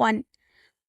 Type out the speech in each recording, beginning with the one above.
1।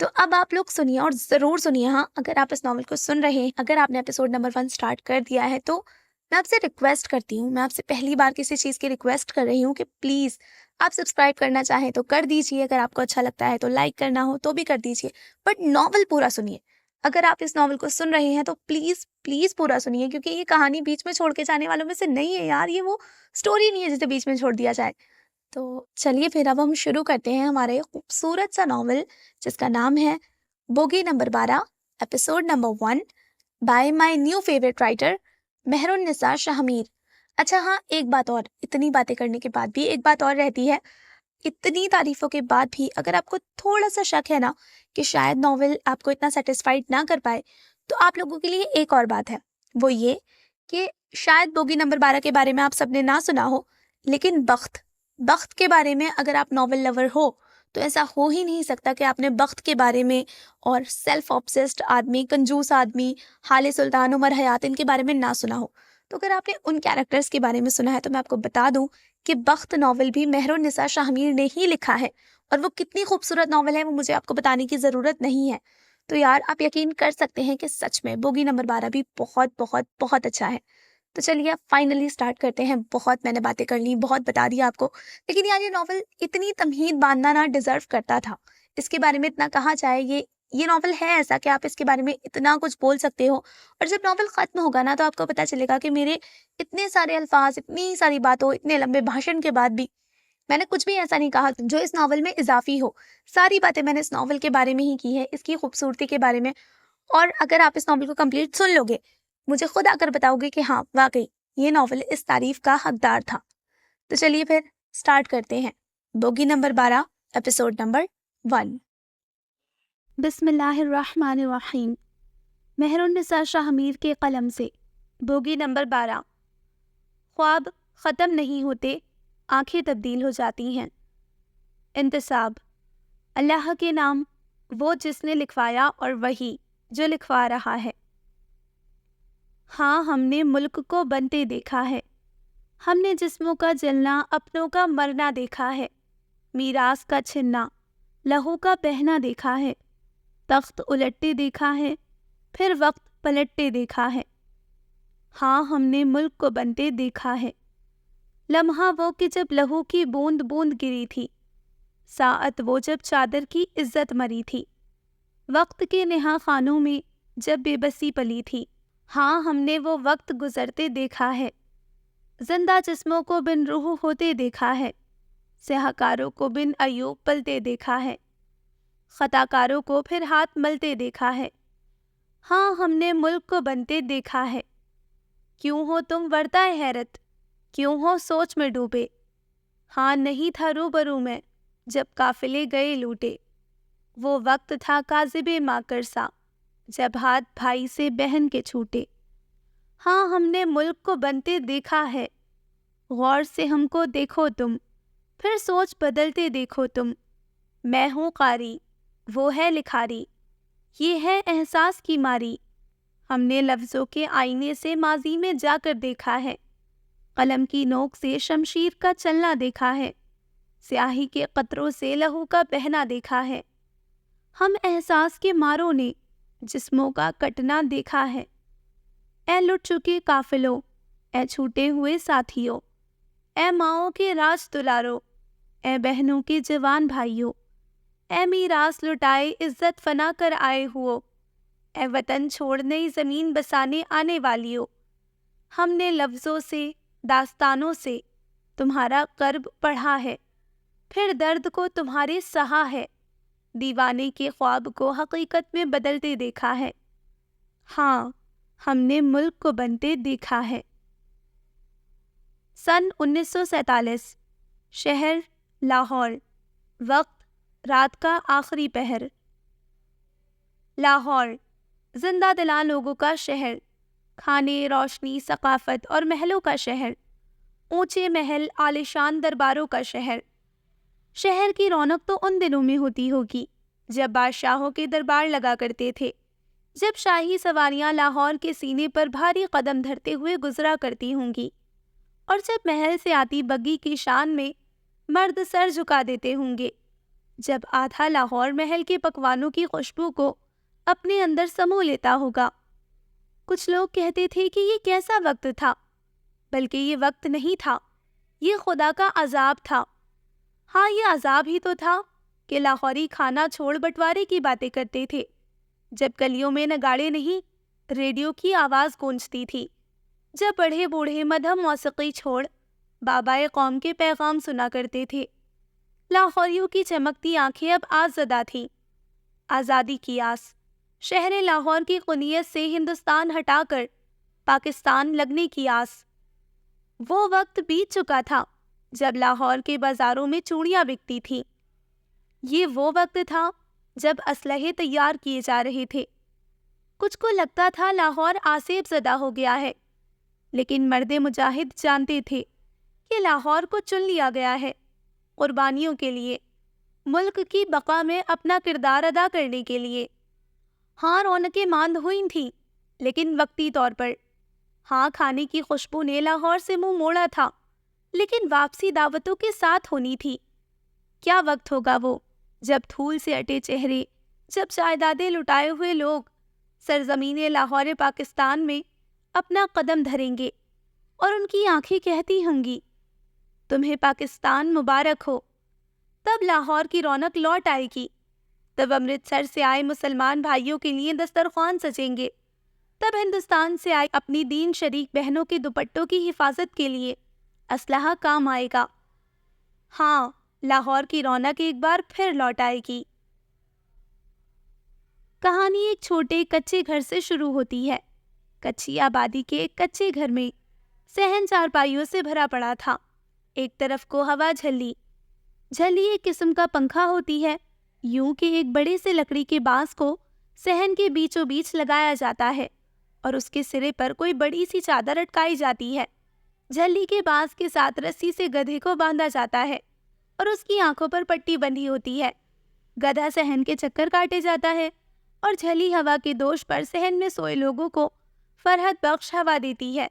تو اب آپ لوگ سنیے اور ضرور سنیے. ہاں، اگر آپ اس ناول کو سن رہے ہیں، اگر آپ نے ایپیسوڈ نمبر 1 اسٹارٹ کر دیا ہے، تو میں آپ سے ریکویسٹ کرتی ہوں، میں آپ سے پہلی بار کسی چیز کی ریکویسٹ کر رہی ہوں کہ پلیز آپ سبسکرائب کرنا چاہیں تو کر دیجیے، اگر آپ کو اچھا لگتا ہے تو لائک کرنا ہو تو بھی کر دیجیے، بٹ ناول پورا سنیے. اگر آپ اس ناول کو سن رہے ہیں تو پلیز پلیز پورا سنیے، کیونکہ یہ کہانی بیچ میں چھوڑ کے جانے والوں میں سے نہیں ہے یار. یہ وہ اسٹوری نہیں ہے جسے بیچ میں چھوڑ دیا جائے. تو چلیے پھر اب ہم شروع کرتے ہیں ہمارے خوبصورت سا ناول جس کا نام ہے bogie number 12، episode number 1، by my new favourite writer مہر النساء شاہ میر. اچھا ہاں، ایک بات اور، اتنی باتیں کرنے کے بعد بھی ایک بات اور رہتی ہے. اتنی تعریفوں کے بعد بھی اگر آپ کو تھوڑا سا شک ہے نا کہ شاید ناول آپ کو اتنا سیٹسفائیڈ نہ کر پائے، تو آپ لوگوں کے لیے ایک اور بات ہے، وہ یہ کہ شاید بوگی نمبر 12 کے بارے میں آپ سب نے نہ سنا ہو، لیکن بخت کے بارے میں اگر آپ ناول لور ہو تو ایسا ہو ہی نہیں سکتا کہ آپ نے بخت کے بارے میں اور سیلف آبسیسڈ آدمی، کنجوس آدمی، حال سلطان، عمر حیات، ان کے بارے میں نہ سنا ہو. تو اگر آپ نے ان کیریکٹرز کے بارے میں سنا ہے تو میں آپ کو بتا دوں کہ بخت ناول بھی مہر النساء شاہ میر نے ہی لکھا ہے، اور وہ کتنی خوبصورت ناول ہے وہ مجھے آپ کو بتانے کی ضرورت نہیں ہے. تو یار آپ یقین کر سکتے ہیں کہ سچ میں بوگی نمبر 12 بھی بہت بہت بہت اچھا ہے. تو چلیے اب فائنلی سٹارٹ کرتے ہیں. بہت میں نے باتیں کر لی، بہت بتا دیا آپ کو، لیکن یار یہ ناول اتنی تمہید باندھنا نہ ڈیزرو کرتا تھا. اس کے بارے میں اتنا کہا جائے، یہ ناول ہے ایسا کہ آپ اس کے بارے میں اتنا کچھ بول سکتے ہو، اور جب ناول ختم ہوگا نا تو آپ کو پتہ چلے گا کہ میرے اتنے سارے الفاظ، اتنی ساری باتوں، اتنے لمبے بھاشن کے بعد بھی میں نے کچھ بھی ایسا نہیں کہا جو اس ناول میں اضافی ہو. ساری باتیں میں نے اس ناول کے بارے میں ہی کی ہے، اس کی خوبصورتی کے بارے میں. اور اگر آپ اس ناول کو کمپلیٹ سن لو گے، مجھے خود آ کر بتاؤ گے کہ ہاں واقعی یہ ناول اس تعریف کا حقدار تھا. تو چلیے پھر سٹارٹ کرتے ہیں. Bogie number 12، episode number 1. بسم اللہ الرحمن الرحیم. مہر النساء شاہ میر کے قلم سے. Bogie number 12. خواب ختم نہیں ہوتے، آنکھیں تبدیل ہو جاتی ہیں. انتصاب. اللہ کے نام، وہ جس نے لکھوایا اور وہی جو لکھوا رہا ہے. ہاں، ہم نے ملک کو بنتے دیکھا ہے، ہم نے جسموں کا جلنا، اپنوں کا مرنا دیکھا ہے، میراث کا چھننا، لہو کا بہنا دیکھا ہے، تخت الٹتے دیکھا ہے، پھر وقت پلٹتے دیکھا ہے. ہاں، ہم نے ملک کو بنتے دیکھا ہے. لمحہ وہ کہ جب لہو کی بوند بوند گری تھی، ساعت وہ جب چادر کی عزت مری تھی، وقت کے نہا خانوں میں جب بے بسی پلی تھی. ہاں، ہم نے وہ وقت گزرتے دیکھا ہے. زندہ جسموں کو بن روح ہوتے دیکھا ہے، سیاہکاروں کو بن ایوب پلتے دیکھا ہے، خطا کاروں کو پھر ہاتھ ملتے دیکھا ہے. ہاں، ہم نے ملک کو بنتے دیکھا ہے. کیوں ہو تم ورطۂ حیرت، کیوں ہو سوچ میں ڈوبے؟ ہاں، نہیں تھا روبرو میں جب قافلے گئے لوٹے. وہ وقت تھا کاذب ماکر سا، جب ہاتھ بھائی سے بہن کے چھوٹے. ہاں، ہم نے ملک کو بنتے دیکھا ہے. غور سے ہم کو دیکھو تم، پھر سوچ بدلتے دیکھو تم. میں ہوں قاری، وہ ہے لکھاری، یہ ہے احساس کی ماری. ہم نے لفظوں کے آئینے سے ماضی میں جا کر دیکھا ہے، قلم کی نوک سے شمشیر کا چلنا دیکھا ہے، سیاہی کے قطروں سے لہو کا بہنا دیکھا ہے. ہم احساس کے ماروں نے جسموں کا کٹنا دیکھا ہے. اے لٹ چکے قافلوں، اے چھوٹے ہوئے ساتھیوں، اے ماؤں کے راج دلارو، اے بہنوں کے جوان بھائیوں، اے میراث لٹائے عزت فنا کر آئے ہو، اے وطن چھوڑ نئی زمین بسانے آنے والیوں. ہم نے لفظوں سے، داستانوں سے تمہارا کرب پڑھا ہے، پھر درد کو تمہارے سہا ہے، دیوانے کے خواب کو حقیقت میں بدلتے دیکھا ہے. ہاں، ہم نے ملک کو بنتے دیکھا ہے. سن 1947. شہر لاہور. وقت رات کا آخری پہر. لاہور زندہ دلاں لوگوں کا شہر، کھانے، روشنی، ثقافت اور محلوں کا شہر، اونچے محل، عالیشان درباروں کا شہر. شہر کی رونق تو ان دنوں میں ہوتی ہوگی جب بادشاہوں کے دربار لگا کرتے تھے، جب شاہی سواریاں لاہور کے سینے پر بھاری قدم دھرتے ہوئے گزرا کرتی ہوں گی، اور جب محل سے آتی بگی کی شان میں مرد سر جھکا دیتے ہوں گے. جب آدھا لاہور محل کے پکوانوں کی خوشبو کو اپنے اندر سمو لیتا ہوگا۔ کچھ لوگ کہتے تھے کہ یہ کیسا وقت تھا، بلکہ یہ وقت نہیں تھا، یہ خدا کا عذاب تھا۔ ہاں، یہ عذاب ہی تو تھا کہ لاہوری کھانا چھوڑ بٹوارے کی باتیں کرتے تھے، جب گلیوں میں نگاڑے نہیں، ریڈیو کی آواز گونجتی تھی، جب بڑھے بوڑھے مدھم موسیقی چھوڑ بابائے قوم کے پیغام سنا کرتے تھے۔ لاہوریوں کی چمکتی آنکھیں اب آز زدہ تھیں۔ آزادی کی آس، شہر لاہور کی قنیت سے ہندوستان ہٹا کر پاکستان لگنے کی آس۔ وہ وقت بیت چکا تھا جب لاہور کے بازاروں میں چوڑیاں بکتی تھیں۔ یہ وہ وقت تھا جب اسلحے تیار کیے جا رہے تھے۔ کچھ کو لگتا تھا لاہور آسیب زدہ ہو گیا ہے، لیکن مرد مجاہد جانتے تھے کہ لاہور کو چن لیا گیا ہے، قربانیوں کے لیے، ملک کی بقا میں اپنا کردار ادا کرنے کے لیے۔ ہاں، رونقیں ماند ہوئی تھیں، لیکن وقتی طور پر۔ ہاں، کھانے کی خوشبو نے لاہور سے منہ موڑا تھا، لیکن واپسی دعوتوں کے ساتھ ہونی تھی۔ کیا وقت ہوگا وہ، جب دھول سے اٹے چہرے، جب جائیدادیں لٹائے ہوئے لوگ سرزمین لاہور پاکستان میں اپنا قدم دھریں گے، اور ان کی آنکھیں کہتی ہوں گی، تمہیں پاکستان مبارک ہو۔ تب لاہور کی رونق لوٹ آئے گی، تب امرتسر سے آئے مسلمان بھائیوں کے لیے دسترخوان سجیں گے، تب ہندوستان سے آئی اپنی دین شریک بہنوں کے دوپٹوں کی حفاظت کے لیے اسلحہ کام آئے گا۔ ہاں، لاہور کی رونق ایک بار پھر لوٹ آئے گی۔ کہانی ایک چھوٹے کچے گھر سے شروع ہوتی ہے۔ کچی آبادی کے ایک کچے گھر میں صحن چارپائیوں سے بھرا پڑا تھا۔ ایک طرف کو ہوا جھلی ایک قسم کا پنکھا ہوتی ہے، یوں کہ ایک بڑے سے لکڑی کے بانس کو صحن کے بیچوں بیچ لگایا جاتا ہے اور اس کے سرے پر کوئی بڑی سی چادر اٹکائی جاتی ہے۔ جھلی کے بانس کے ساتھ رسی سے گدھے کو باندھا جاتا ہے اور اس کی آنکھوں پر پٹی بندھی ہوتی ہے۔ گدھا صحن کے چکر کاٹے جاتا ہے اور جھلی ہوا کے دوش پر صحن میں سوئے لوگوں کو فرحت بخش ہوا دیتی ہے۔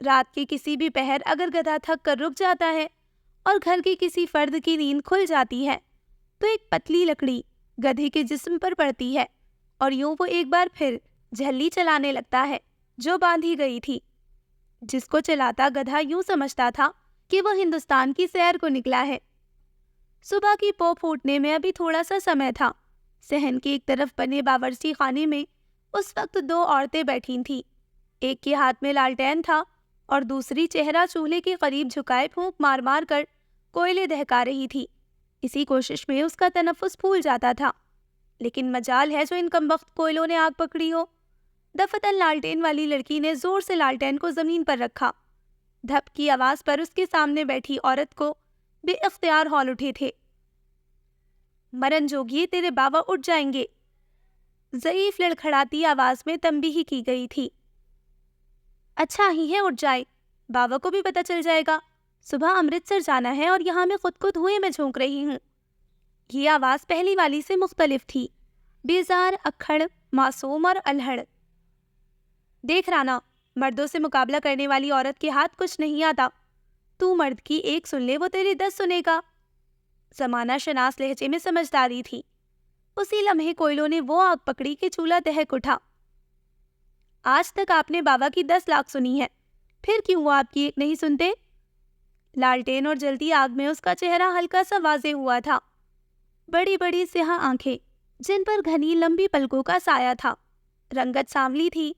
رات کے کسی بھی پہر اگر گدھا تھک کر رک جاتا ہے اور گھر کے کسی فرد کی نیند کھل جاتی ہے تو ایک پتلی لکڑی گدھے کے جسم پر پڑتی ہے اور یوں وہ ایک بار پھر جھلی چلانے لگتا ہے جو باندھی گئی تھی۔ جس کو چلاتا گدھا یوں سمجھتا تھا کہ وہ ہندوستان کی سیر کو نکلا ہے۔ صبح کی پو پھوٹنے میں ابھی تھوڑا سا سمے تھا۔ صحن کے ایک طرف بنے باورچی خانے میں اس وقت دو عورتیں بیٹھی تھیں۔ ایک کے ہاتھ میں لالٹین تھا اور دوسری چہرہ چولہے کے قریب جھکائے پھونک مار مار کر کوئلے دہکا رہی تھی۔ اسی کوشش میں اس کا تنفس پھول جاتا تھا، لیکن مجال ہے جو ان کمبخت کوئلوں نے آگ پکڑی ہو۔ دفتن لالٹین والی لڑکی نے زور سے لالٹین کو زمین پر رکھا۔ دھپ کی آواز پر اس کے سامنے بیٹھی عورت کو بے اختیار ہول اٹھے تھے۔ مرن جوگیے، تیرے باوا اٹھ جائیں گے۔ ضعیف لڑکھڑاتی آواز میں تنبیہ کی گئی تھی۔ اچھا ہی ہے اٹھ جائے، باوا کو بھی پتہ چل جائے گا۔ صبح امرتسر جانا ہے اور یہاں میں خود کو دھوئیں میں جھونک رہی ہوں۔ یہ آواز پہلی والی سے مختلف تھی، بیزار، اکھڑ، معصوم اور الہڑ۔ دیکھ رانا، مردوں سے مقابلہ کرنے والی عورت کے ہاتھ کچھ نہیں آتا۔ تو مرد کی ایک سن لے وہ تیری 10 سنے گا۔ زمانہ شناس لہجے میں سمجھداری تھی۔ اسی لمحے کوئلوں نے وہ آگ پکڑی کہ چولہا دہک اٹھا۔ آج تک آپ نے بابا کی 10 لاکھ سنی ہے، پھر کیوں وہ آپ کی ایک نہیں سنتے؟ لالٹین اور جلتی آگ میں اس کا چہرہ ہلکا سا واضح ہوا تھا۔ بڑی بڑی سیاہ آنکھیں جن پر گھنی لمبی پلکوں کا سایہ تھا، رنگت سانولی تھی،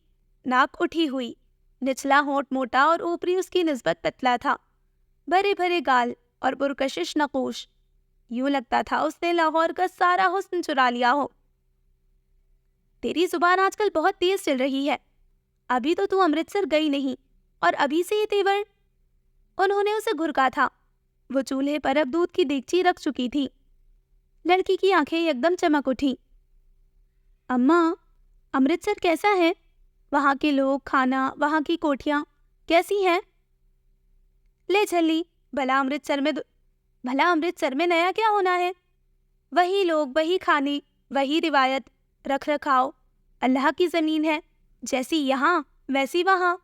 ناک اٹھی ہوئی، نچلا ہونٹ موٹا اور اوپری اس کی نسبت پتلا تھا، بھرے بھرے گال اور پرکشش نقوش۔ یوں لگتا تھا اس نے لاہور کا سارا حسن چرا لیا ہو۔ تیری زبان آج کل بہت تیز چل رہی ہے، ابھی تو امرتسر گئی نہیں اور ابھی سے یہ تیور۔ انہوں نے اسے گھرکا تھا۔ وہ چولہے پر اب دودھ کی دیگچی رکھ چکی تھی۔ لڑکی کی آنکھیں یکدم چمک اٹھیں۔ اماں، امرتسر کیسا ہے؟ وہاں کے لوگ، کھانا، وہاں کی کوٹھیاں کیسی ہیں؟ لے جھلی، بھلا امرتسر میں نیا کیا ہونا ہے؟ وہی لوگ، وہی کھانے، وہی روایت، رکھ رکھاؤ۔ اللہ کی زمین ہے، جیسی یہاں ویسی وہاں۔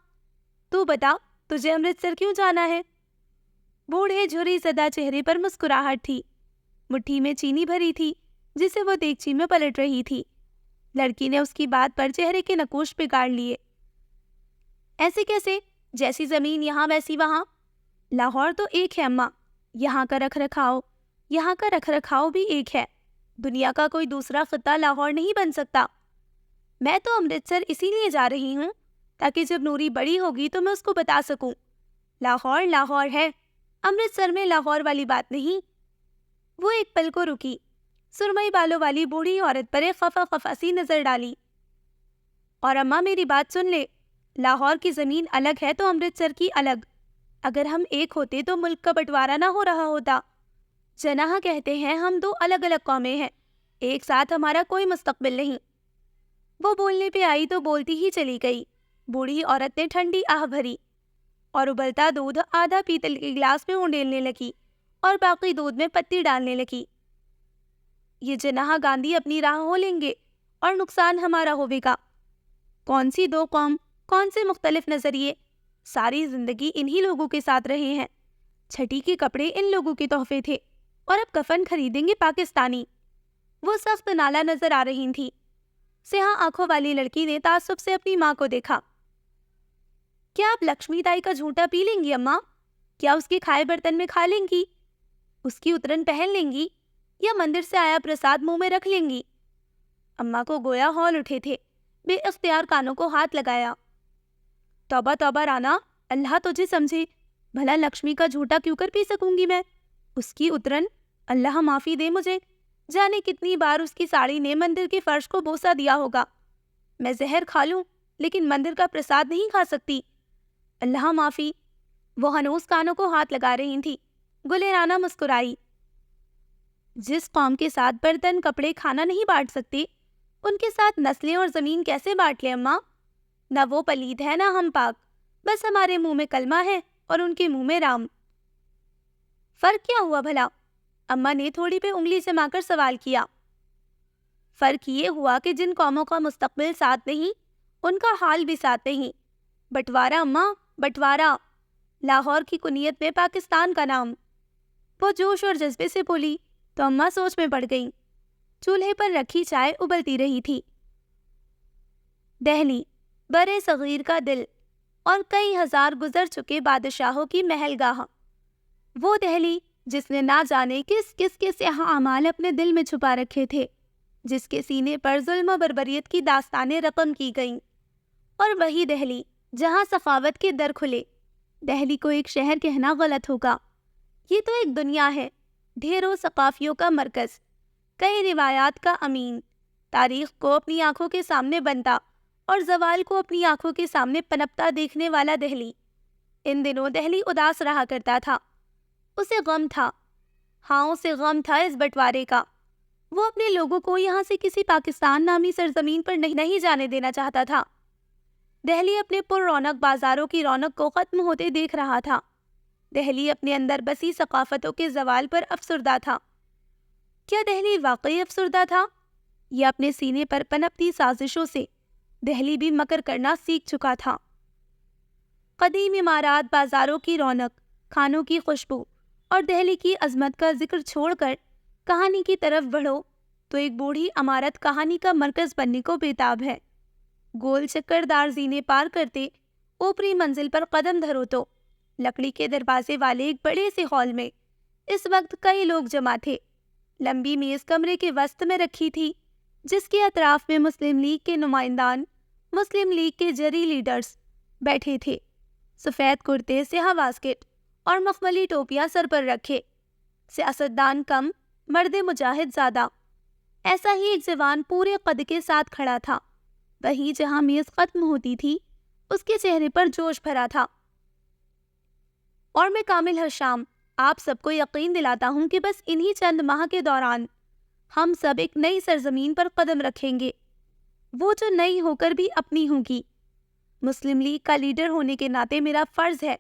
تو بتا، تجھے امرتسر کیوں جانا ہے؟ بوڑھے جھری زدہ چہرے پر مسکراہٹ تھی۔ مٹھی میں چینی بھری تھی جسے وہ دیگچی میں پلٹ رہی تھی۔ لڑکی نے اس کی بات پر چہرے کے نقوش بگاڑ لیے۔ ایسے کیسے؟ جیسی زمین یہاں ویسی وہاں۔ لاہور تو ایک ہے اماں، یہاں کا رکھ رکھاؤ بھی ایک ہے۔ دنیا کا کوئی دوسرا خطہ لاہور نہیں بن سکتا۔ میں تو امرتسر اسی لیے جا رہی ہوں تاکہ جب نوری بڑی ہوگی تو میں اس کو بتا سکوں، لاہور لاہور ہے، امرتسر میں لاہور والی بات نہیں۔ وہ ایک پل کو رکی، سرمئی بالوں والی بوڑھی عورت پر ایک خفا خفا سی نظر ڈالی۔ اور اماں میری بات سن لے، لاہور کی زمین الگ ہے تو امرتسر کی الگ۔ اگر ہم ایک ہوتے تو ملک کا بٹوارا نہ ہو رہا ہوتا۔ جناح کہتے ہیں ہم دو الگ الگ قومیں ہیں، ایک ساتھ ہمارا کوئی مستقبل نہیں۔ وہ بولنے پہ آئی تو بولتی ہی چلی گئی۔ بوڑھی عورت نے ٹھنڈی آہ بھری اور ابلتا دودھ آدھا پیتل کے گلاس میں اونڈیلنے لگی اور باقی دودھ میں پتی ڈالنے لگی۔ یہ جناح گاندھی اپنی راہ ہو لیں گے اور نقصان ہمارا ہوے گا۔ کون سی دو قوم، کون سے مختلف نظریے، ساری زندگی انہی لوگوں کے ساتھ رہے ہیں۔ چھٹی کے کپڑے ان لوگوں کے تحفے تھے اور اب کفن خریدیں گے پاکستانی۔ وہ سخت نالا نظر آ رہی تھی۔ سیاہ آنکھوں والی لڑکی نے تعصب سے اپنی ماں کو دیکھا۔ کیا آپ لکشمی تائی کا جھونٹا پی لیں گی اماں؟ کیا اس کے کھائے برتن میں کھا لیں گی؟ اس کی اترن پہن لیں گی یا مندر سے آیا پرساد منہ میں رکھ لیں گی؟ اماں کو گویا ہول اٹھے تھے، بے اختیار کانوں کو ہاتھ لگایا۔ توبہ توبہ رانا، اللہ تجھے سمجھے، بھلا لکشمی کا جھوٹا کیوں کر پی سکوں گی میں؟ اس کی اترن، اللہ معافی دے مجھے، جانے کتنی بار اس کی ساڑی نے مندر کے فرش کو بوسہ دیا ہوگا۔ میں زہر کھا لوں لیکن مندر کا پرساد نہیں کھا سکتی، اللہ معافی۔ وہ ہنوز کانوں کو ہاتھ لگا رہی تھی۔ گلے رانا مسکرائی۔ جس قوم کے ساتھ برتن کپڑے کھانا نہیں بانٹ سکتے، ان کے ساتھ نسلیں اور زمین کیسے بانٹ لے اماں؟ نہ وہ پلید ہے نہ ہم پاک، بس ہمارے منہ میں کلمہ ہے اور ان کے منہ میں رام۔ فرق کیا ہوا بھلا؟ اماں نے تھوڑی پہ انگلی جما کر سوال کیا۔ فرق یہ ہوا کہ جن قوموں کا مستقبل ساتھ نہیں، ان کا حال بھی ساتھ نہیں۔ بٹوارا اماں، بٹوارا، لاہور کی کنیت میں پاکستان کا نام۔ وہ جوش اور جذبے سے بولی تو اماں سوچ میں پڑ گئیں۔ چولہے پر رکھی چائے ابلتی رہی تھی۔ دہلی، برے صغیر کا دل اور کئی ہزار گزر چکے بادشاہوں کی محل گاہ۔ وہ دہلی جس نے نہ جانے کس کس کے سیاہ اعمال اپنے دل میں چھپا رکھے تھے، جس کے سینے پر ظلم و بربریت کی داستانیں رقم کی گئیں، اور وہی دہلی جہاں سخاوت کے در کھلے۔ دہلی کو ایک شہر کہنا غلط ہوگا، یہ تو ایک دنیا ہے، ڈھیروں ثقافیوں کا مرکز، کئی روایات کا امین، تاریخ کو اپنی آنکھوں کے سامنے بنتا اور زوال کو اپنی آنکھوں کے سامنے پنپتا دیکھنے والا دہلی۔ ان دنوں دہلی اداس رہا کرتا تھا، اسے غم تھا، ہاں اسے غم تھا اس بٹوارے کا۔ وہ اپنے لوگوں کو یہاں سے کسی پاکستان نامی سرزمین پر نہیں جانے دینا چاہتا تھا۔ دہلی اپنے پر رونق بازاروں کی رونق کو ختم ہوتے دیکھ رہا تھا۔ دہلی اپنے اندر بسی ثقافتوں کے زوال پر افسردہ تھا۔ کیا دہلی واقعی افسردہ تھا یا اپنے سینے پر پنپتی سازشوں سے دہلی بھی مکر کرنا سیکھ چکا تھا؟ قدیم عمارات، بازاروں کی رونق، کھانوں کی خوشبو اور دہلی کی عظمت کا ذکر چھوڑ کر کہانی کی طرف بڑھو تو ایک بوڑھی عمارت کہانی کا مرکز بننے کو بےتاب ہے۔ گول چکر دار زینے پار کرتے اوپری منزل پر قدم دھرو تو لکڑی کے دروازے والے ایک بڑے سے ہال میں اس وقت کئی لوگ جمع تھے۔ لمبی میز کمرے کے وسط میں رکھی تھی، جس کے اطراف میں مسلم لیگ کے نمائندان، مسلم لیگ کے جری لیڈرز بیٹھے تھے، سفید کرتے، سیاہ واسکٹ اور مخملی ٹوپیاں سر پر رکھے۔ سیاستدان کم، مرد مجاہد زیادہ۔ ایسا ہی ایک جوان پورے قد کے ساتھ کھڑا تھا، وہیں جہاں میز ختم ہوتی تھی اس کے چہرے پر جوش بھرا تھا۔ اور میں کامل ہشام آپ سب کو یقین دلاتا ہوں کہ بس انہی چند ماہ کے دوران ہم سب ایک نئی سرزمین پر قدم رکھیں گے، وہ جو نئی ہو کر بھی اپنی ہوگی۔ مسلم لیگ کا لیڈر ہونے کے ناطے میرا فرض ہے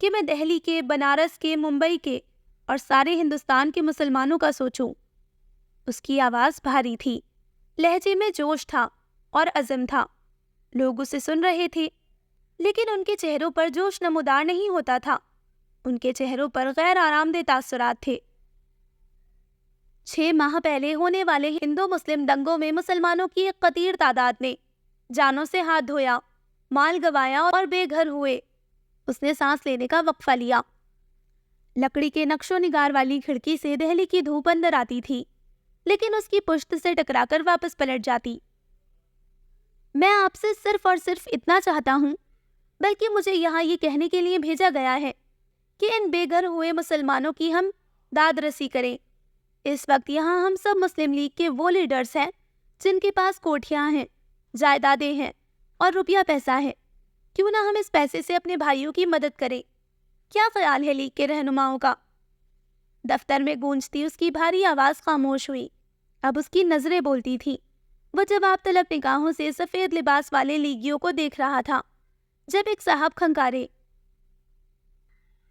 کہ میں دہلی کے، بنارس کے، ممبئی کے اور سارے ہندوستان کے مسلمانوں کا سوچوں۔ اس کی آواز بھاری تھی، لہجے میں جوش تھا اور عزم تھا۔ لوگ اسے سن رہے تھے، لیکن ان کے چہروں پر جوش نمودار نہیں ہوتا تھا، ان کے چہروں پر غیر آرام دہ تاثرات تھے۔ 6 ماہ پہلے ہونے والے ہندو مسلم دنگوں میں مسلمانوں کی ایک کثیر تعداد نے جانوں سے ہاتھ دھویا، مال گوایا اور بے گھر ہوئے۔ اس نے سانس لینے کا وقفہ لیا۔ لکڑی کے نقش و نگار والی کھڑکی سے دہلی کی دھوپ اندر آتی تھی، لیکن اس کی پشت سے ٹکرا کر واپس پلٹ جاتی۔ میں آپ سے صرف اور صرف اتنا چاہتا ہوں، بلکہ مجھے یہاں یہ کہنے کے لیے بھیجا گیا ہے کہ ان بے گھر ہوئے مسلمانوں کی ہم داد رسی کریں۔ اس وقت یہاں ہم سب مسلم لیگ کے وہ لیڈرز ہیں جن کے پاس کوٹھیاں ہیں، جائیدادیں ہیں اور روپیہ پیسہ ہے۔ کیوں نہ ہم اس پیسے سے اپنے بھائیوں کی مدد کریں؟ کیا خیال ہے لیگ کے رہنماؤں کا؟ دفتر میں گونجتی اس کی بھاری آواز خاموش ہوئی۔ اب اس کی نظریں بولتی تھی۔ وہ جواب طلب نگاہوں سے سفید لباس والے لیگیوں کو دیکھ رہا تھا جب ایک صاحب کھنکارے،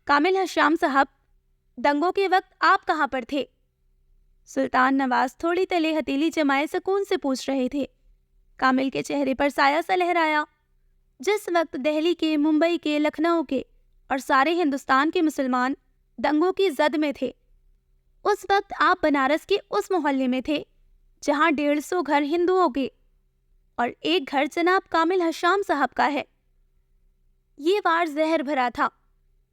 کامل حشام صاحب، دنگوں کے وقت آپ کہاں پر تھے؟ سلطان نواز تھوڑی تلے ہتیلی جمائے سکون سے پوچھ رہے تھے۔ کامل کے چہرے پر سایہ سا لہرایا۔ جس وقت دہلی کے، ممبئی کے، لکھنؤ کے اور سارے ہندوستان کے مسلمان دنگوں کی زد میں تھے، اس وقت آپ بنارس کے اس محلے میں تھے جہاں 150 گھر ہندوؤں کے اور ایک گھر جناب کامل حشام صاحب کا ہے۔ یہ وار زہر بھرا تھا۔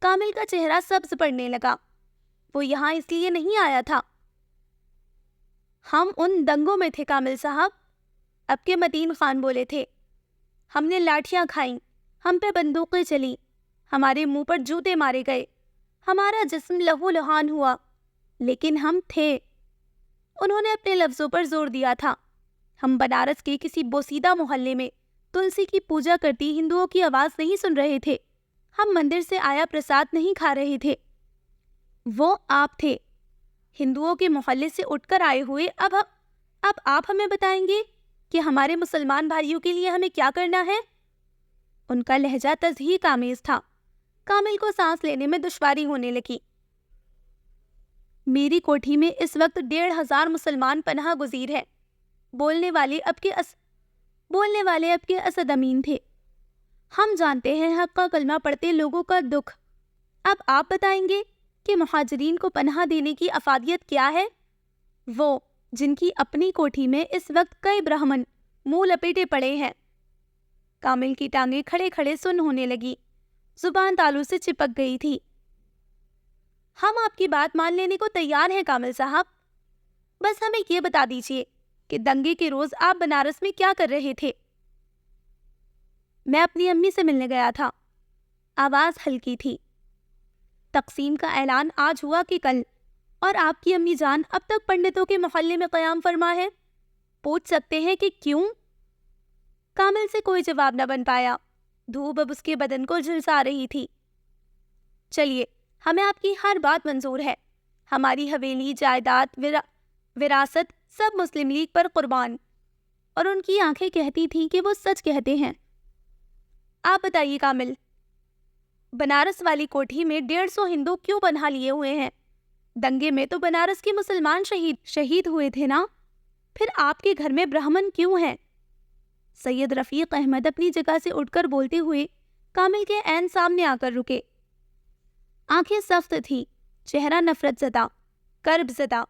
کامل کا چہرہ سبز پڑنے لگا۔ وہ یہاں اس لیے نہیں آیا تھا۔ ہم ان دنگوں میں تھے کامل صاحب، اب کے متین خان بولے تھے۔ ہم نے لاٹھیاں کھائیں، ہم پہ بندوقیں چلی، ہمارے منہ پر جوتے مارے گئے، ہمارا جسم لہو لہان ہوا، لیکن ہم تھے۔ انہوں نے اپنے لفظوں پر زور دیا تھا۔ ہم بنارس کے کسی بوسیدہ محلے میں تلسی کی پوجا کرتی ہندوؤں کی آواز نہیں سن رہے تھے۔ ہم مندر سے آیا پرساد نہیں کھا رہے تھے۔ وہ آپ تھے، ہندوؤں کے محلے سے اٹھ کر آئے ہوئے۔ اب آپ ہمیں بتائیں گے کہ ہمارے مسلمان بھائیوں کے لیے ہمیں کیا کرنا ہے؟ ان کا لہجہ تضحیک آمیز تھا۔ کامل کو سانس لینے میں دشواری ہونے لگی۔ میری کوٹھی میں اس وقت 1,500 مسلمان پناہ گزیر ہیں۔ بولنے والے اب کے اسد امین تھے۔ ہم جانتے ہیں حق کا کلمہ پڑھتے لوگوں کا دکھ۔ اب آپ بتائیں گے کہ مہاجرین کو پناہ دینے کی افادیت کیا ہے؟ وہ جن کی اپنی کوٹھی میں اس وقت کئی برہمن منہ لپیٹے پڑے ہیں۔ کامل کی ٹانگیں کھڑے کھڑے سن ہونے لگی، زبان تالو سے چپک گئی تھی۔ ہم آپ کی بات مان لینے کو تیار ہیں کامل صاحب، بس ہمیں یہ بتا دیجئے کہ دنگے کے روز آپ بنارس میں کیا کر رہے تھے؟ میں اپنی امی سے ملنے گیا تھا۔ آواز ہلکی تھی۔ تقسیم کا اعلان آج ہوا کہ کل؟ اور آپ کی امی جان اب تک پنڈتوں کے محلے میں قیام فرما ہے۔ پوچھ سکتے ہیں کہ کیوں؟ کامل سے کوئی جواب نہ بن پایا۔ دھوپ اب اس کے بدن کو جھلسا رہی تھی۔ چلیے، ہمیں آپ کی ہر بات منظور ہے۔ ہماری حویلی، جائیداد، وراثت سب مسلم لیگ پر قربان۔ اور ان کی آنکھیں کہتی تھیں کہ وہ سچ کہتے ہیں۔ آپ بتائیے کامل، بنارس والی کوٹھی میں 150 ہندو کیوں پناہ لیے ہوئے ہیں؟ دنگے میں تو بنارس کے مسلمان شہید ہوئے تھے نا؟ پھر آپ کے گھر میں برہمن کیوں ہیں؟ سید رفیق احمد اپنی جگہ سے اٹھ کر بولتے ہوئے کامل کے عین سامنے آ کر رکے۔ آنکھیں سخت تھی، چہرہ نفرت زدہ، کرب زدہ۔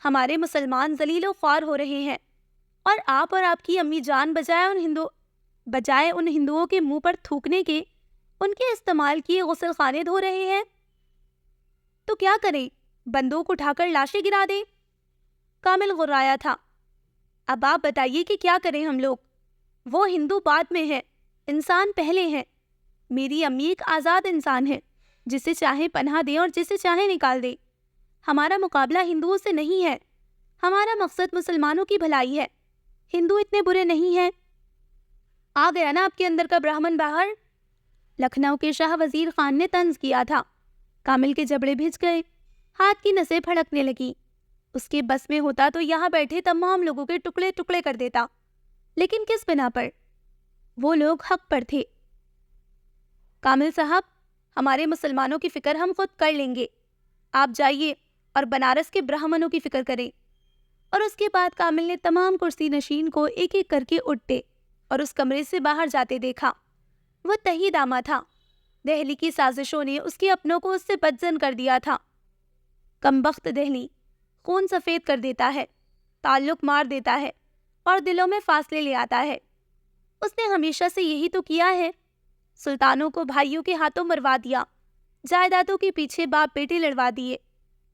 ہمارے مسلمان ذلیل و خوار ہو رہے ہیں، اور آپ کی امی جان بجائے ان ہندوؤں کے منہ پر تھوکنے کے ان کے استعمال کیے غسل خانے دھو رہے ہیں۔ تو کیا کریں؟ بندوق اٹھا کر لاشیں گرا دیں؟ کامل غرایا تھا۔ اب آپ بتائیے کہ کیا کریں ہم لوگ؟ وہ ہندو بعد میں ہے، انسان پہلے ہیں۔ میری امی ایک آزاد انسان ہے، جسے چاہے پناہ دے اور جسے چاہے نکال دے۔ ہمارا مقابلہ ہندوؤں سے نہیں ہے، ہمارا مقصد مسلمانوں کی بھلائی ہے۔ ہندو اتنے برے نہیں ہیں۔ آ گیا نا آپ کے اندر کا برہمن باہر؟ لکھنؤ کے شاہ وزیر خان نے طنز کیا تھا۔ کامل کے جبڑے بھج گئے، ہاتھ کی نسیں پھڑکنے لگی۔ اس کے بس میں ہوتا تو یہاں بیٹھے تمام لوگوں کے ٹکڑے ٹکڑے کر دیتا، لیکن کس بنا پر؟ وہ لوگ حق پر تھے۔ کامل صاحب، ہمارے مسلمانوں کی فکر ہم خود کر لیں گے۔ آپ جائیے اور بنارس کے برہمنوں کی فکر کریں۔ اور اس کے بعد کامل نے تمام کرسی نشین کو ایک ایک کر کے اٹھتے اور اس کمرے سے باہر جاتے دیکھا۔ وہ تہی دامہ تھا۔ دہلی کی سازشوں نے اس کے اپنوں کو اس سے بدزن کر دیا تھا۔ کمبخت دہلی، خون سفید کر دیتا ہے، تعلق مار دیتا ہے اور دلوں میں فاصلے لے آتا ہے۔ اس نے ہمیشہ سے یہی تو کیا ہے، سلطانوں کو بھائیوں کے ہاتھوں مروا دیا، جائیدادوں کے پیچھے باپ بیٹے لڑوا دیے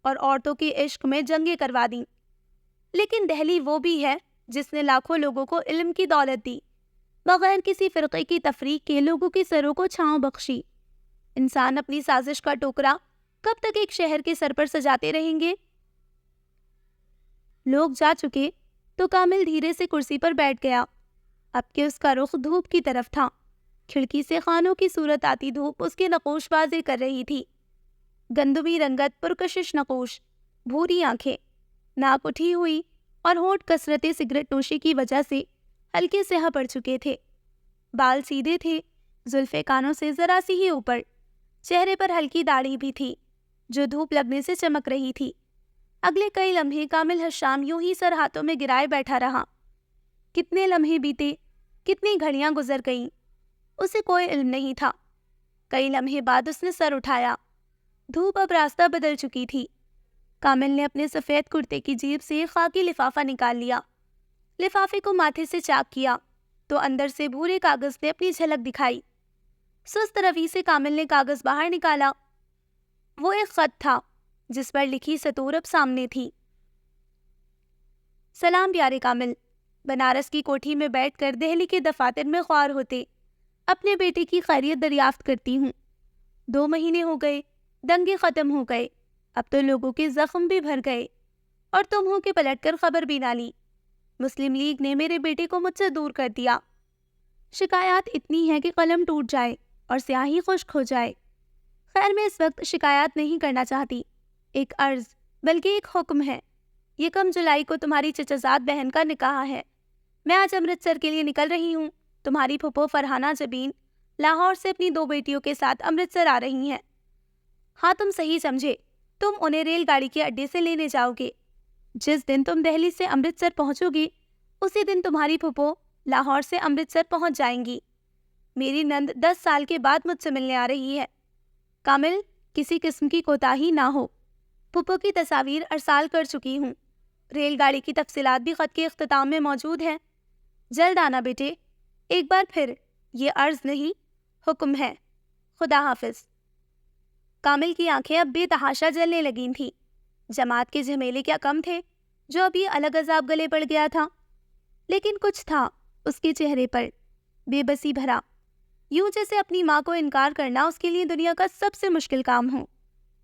اور عورتوں کے عشق میں جنگیں کروا دیں۔ لیکن دہلی وہ بھی ہے جس نے لاکھوں لوگوں کو علم کی دولت دی، بغیر کسی فرقے کی تفریق کے لوگوں کی سروں کو چھاؤں بخشی۔ انسان اپنی سازش کا ٹوکرا کب تک ایک شہر کے سر پر سجاتے رہیں گے؟ لوگ جا چکے تو کامل دھیرے سے کرسی پر بیٹھ گیا، اب کہ اس کا رخ دھوپ کی طرف تھا۔ کھڑکی سے خانوں کی صورت آتی دھوپ اس کے نقوش بازی کر رہی تھی، گندمی رنگت، پرکشش نقوش، بھوری آنکھیں، ناک اٹھی ہوئی اور ہونٹ کثرت سگریٹ نوشی کی وجہ سے ہلکے سیاہ پڑ چکے تھے۔ بال سیدھے تھے، زلفیں کانوں سے ذرا سی ہی اوپر، چہرے پر ہلکی داڑھی بھی تھی جو دھوپ لگنے سے چمک رہی تھی۔ اگلے کئی لمحے کامل حشام یوں ہی سر ہاتھوں میں گرائے بیٹھا رہا۔ کتنے لمحے بیتے، کتنی گھڑیاں گزر گئیں، اسے کوئی علم نہیں تھا۔ کئی لمحے بعد اس نے سر اٹھایا، دھوپ اب راستہ بدل چکی تھی۔ کامل نے اپنے سفید کرتے کی جیب سے خاکی لفافہ نکال لیا، لفافے کو ماتھے سے چاک کیا تو اندر سے بھورے کاغذ نے اپنی جھلک دکھائی۔ سست روی سے کامل نے کاغذ باہر نکالا، وہ ایک خط تھا جس پر لکھی سطور اب سامنے تھی۔ سلام پیارے کامل، بنارس کی کوٹھی میں بیٹھ کر دہلی کے دفاتر میں خوار ہوتے اپنے بیٹے کی خیریت دریافت کرتی ہوں۔ 2 مہینے ہو گئے، دنگے ختم ہو گئے، اب تو لوگوں کے زخم بھی بھر گئے اور تمہوں کے پلٹ کر خبر بھی نہ لی۔ مسلم لیگ نے میرے بیٹے کو مجھ سے دور کر دیا۔ شکایات اتنی ہے کہ قلم ٹوٹ جائے اور سیاہی خشک ہو جائے۔ خیر میں اس وقت شکایات نہیں کرنا چاہتی، ایک عرض بلکہ ایک حکم ہے۔ 1 جولائی کو تمہاری چچزاد بہن کا نکاح ہے۔ میں آج امرتسر کے لیے نکل رہی ہوں۔ تمہاری پھپھو فرحانہ جبین لاہور سے اپنی 2 بیٹیوں کے ساتھ امرتسر آ رہی ہیں۔ ہاں تم صحیح سمجھے، تم انہیں ریل گاڑی کے اڈے سے لینے جاؤ گے۔ جس دن تم دہلی سے امرتسر پہنچو گی اسی دن تمہاری پھپھو لاہور سے امرتسر پہنچ جائیں گی۔ میری نند 10 سال کے بعد مجھ سے ملنے آ رہی ہے۔ کامل، کسی قسم کی کوتاہی نہ ہو۔ پھپھو کی تصاویر ارسال کر چکی ہوں، ریل گاڑی کی تفصیلات بھی خط کے اختتام میں موجود ہیں۔ جلد آنا بیٹے۔ ایک بار پھر یہ عرض نہیں، حکم ہے۔ خدا حافظ۔ کامل کی آنکھیں اب بے تحاشا جلنے لگی تھیں۔ جماعت کے جھمیلے کیا کم تھے جو اب یہ الگ عذاب گلے پڑ گیا تھا، لیکن کچھ تھا اس کے چہرے پر، بے بسی بھرا، یوں جیسے اپنی ماں کو انکار کرنا اس کے لیے دنیا کا سب سے مشکل کام ہو۔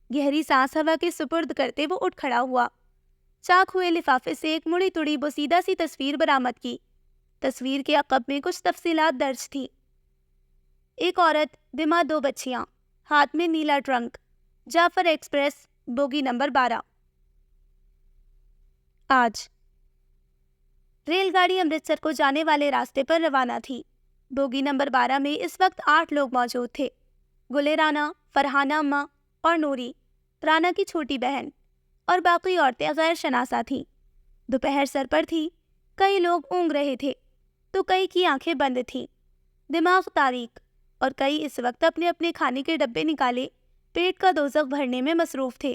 گہری سانس ہوا کے سپرد کرتے وہ اٹھ کھڑا ہوا، چاک ہوئے لفافے سے ایک مڑی تڑی بوسیدہ سی تصویر برآمد کی۔ تصویر کے عقب میں کچھ تفصیلات درج تھی۔ ایک عورت، دماغ 2 بچیاں، ہاتھ میں نیلا ٹرنک، جعفر ایکسپریس، بوگی نمبر 12۔ آج ریل گاڑی امرتسر کو جانے والے راستے پر روانہ تھی۔ بوگی نمبر 12 میں اس وقت 8 لوگ موجود تھے۔ گلے رانا، فرحانہ اماں اور نوری، رانا کی چھوٹی بہن، اور باقی عورتیں غیر شناسا تھیں۔ دوپہر سر پر تھی، کئی لوگ اونگ رہے تھے تو کئی کی آنکھیں بند تھیں، دماغ تاریک، اور کئی اس وقت اپنے اپنے کھانے کے ڈبے نکالے پیٹ کا دوزخ بھرنے میں مصروف تھے۔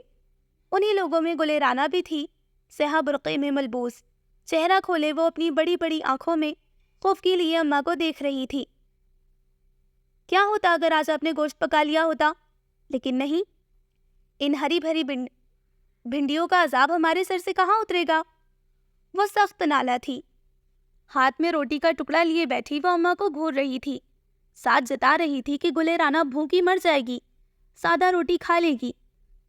انہی لوگوں میں گلے رانا بھی تھی، سیاہ برقعے میں ملبوس، چہرہ کھولے وہ اپنی بڑی بڑی آنکھوں میں خوف کے لیے اماں کو دیکھ رہی تھی۔ کیا ہوتا اگر آج آپ نے گوشت پکا لیا ہوتا؟ لیکن نہیں، ان ہری بھری بھنڈیوں کا عذاب ہمارے سر سے کہاں اترے گا؟ وہ سخت نالا تھی، ہاتھ میں روٹی کا ٹکڑا لیے بیٹھی وہ اماں کو گھور رہی تھی، ساتھ جتا رہی تھی کہ گلے رانا بھوکی مر جائے گی، سادہ روٹی کھا لے گی،